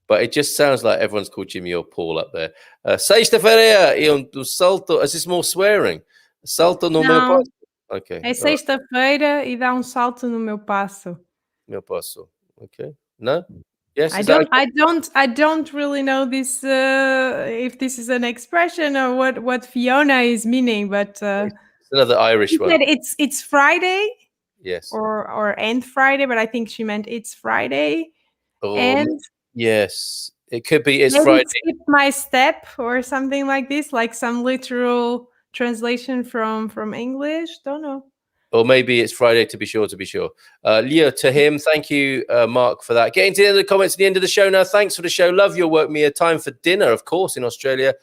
But it just sounds like everyone's called Jimmy or Paul up there. Sexta-feira e salto. Is this more swearing? Salto no meu passo. Okay. É sexta-feira e dá salto no meu passo. Meu passo. Okay. No? Yes. I don't really know this if this is an expression or what Fiona is meaning, but it's another Irish one. It's Friday. Yes. Or end Friday, but I think she meant it's Friday. And yes. It could be it's Friday. Skip my step or something like this, like some literal translation from English. Don't know. Or maybe it's Friday to be sure. Leo, to him, thank you, Mark, for that. Getting to the end of the comments at the end of the show now. Thanks for the show. Love your work, Mia. Time for dinner, of course, in Australia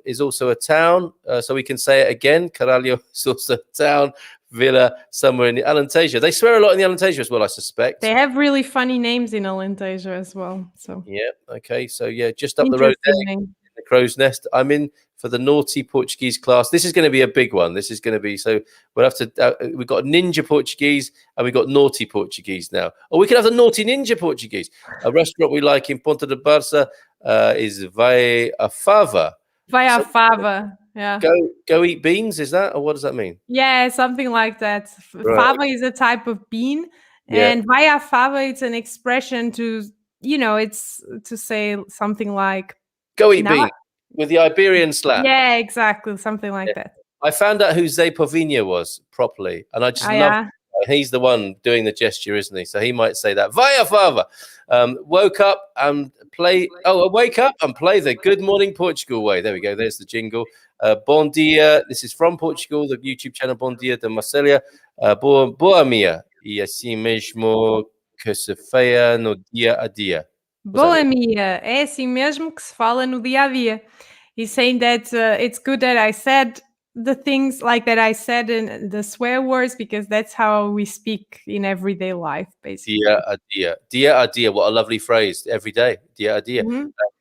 is also a town. So we can say it again. Caralho is also a town. Villa, somewhere in the Alentejo. They swear a lot in the Alentejo as well, I suspect. They have really funny names in Alentejo as well. So yeah, okay. So yeah, just up the road there, in the Crow's Nest. I'm in for the naughty Portuguese class. This is going to be a big one. This is going to be, so we'll have to, we've got ninja Portuguese and we've got naughty Portuguese now. Or we could have the naughty ninja Portuguese. A restaurant we like in Ponta de Barça is Vai a Fava. Vai a Fava. Yeah. Go eat beans, is that? Or what does that mean? Yeah, something like that. Right. Fava is a type of bean. Yeah. And vai a Fava, it's an expression to it's to say something like go eat beans with the Iberian slap. Yeah, exactly, something like that. I found out who Zé Povinha was properly, and I just love. He's the one doing the gesture, isn't he? So he might say that. Vaya fava. Woke up and play. Oh, wake up and play the Good Morning Portugal way. There we go. There's the jingle. Bom dia. This is from Portugal, the YouTube channel Bom Dia de Marcélia. Boa minha. E assim mesmo que se feia no dia a dia. Boa minha. É assim mesmo que se fala no dia a dia. He's saying that it's good that I said the things like that I said in the swear words, because that's how we speak in everyday life, basically. Dia a dia. Dia a dia. What a lovely phrase. Every day. Dia a dia.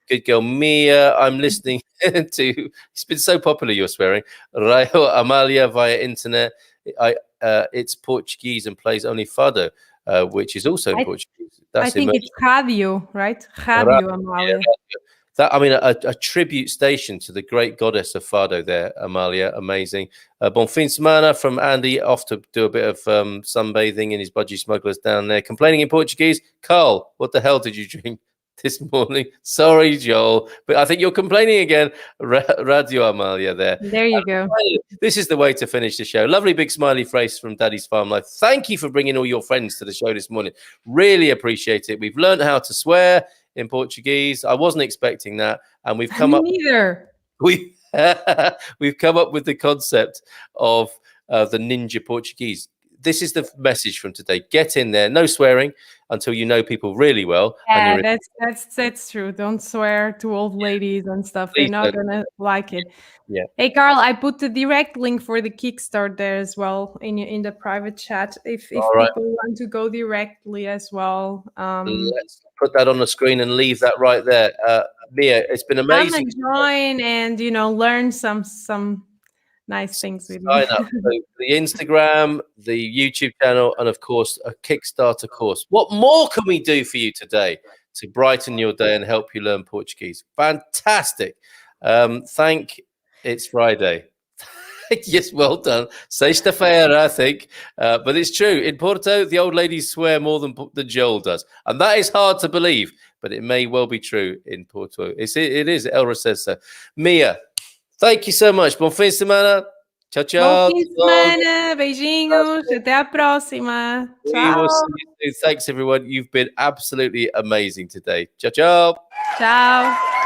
Good girl. Mia, I'm listening to, it's been so popular, you're swearing. Raio Amalia via internet. It's Portuguese and plays only fado, which is also in Portuguese. I think it's radio, right? Radio Amalia. That, I mean, a tribute station to the great goddess of fado there, Amalia. Amazing. Bon fin semana from Andy, off to do a bit of sunbathing in his budgie smugglers down there. Complaining in Portuguese. Carl, what the hell did you drink this morning? Sorry, Joel, but I think you're complaining again. Radio Amalia there. There you go. This is the way to finish the show. Lovely big smiley face from Daddy's Farm Life. Thank you for bringing all your friends to the show this morning. Really appreciate it. We've learned how to swear in Portuguese. I wasn't expecting that, and we've come up. Neither. We've come up with the concept of the ninja Portuguese. This is the message from today. Get in there. No swearing until you know people really well. Yeah, that's true. Don't swear to old ladies and stuff. They're not gonna like it. Yeah. Hey, Carl, I put the direct link for the Kickstart there as well in the private chat. If people want to go directly as well. Let's put that on the screen and leave that right there. Mia, it's been amazing. Come and join and learn some nice things with me. So the Instagram, the YouTube channel, and of course a Kickstarter course. What more can we do for you today to brighten your day and help you learn Portuguese? Fantastic. It's Friday. Yes, well done. Sexta-feira, I think. But it's true. In Porto, the old ladies swear more than Joel does. And that is hard to believe, but it may well be true in Porto. It is. Elra says so. Mia, thank you so much. Bom fim de semana. Tchau, tchau. Bom fim de semana. Beijinhos. Até a próxima. Tchau. Thanks, everyone. You've been absolutely amazing today. Ciao, ciao. Ciao.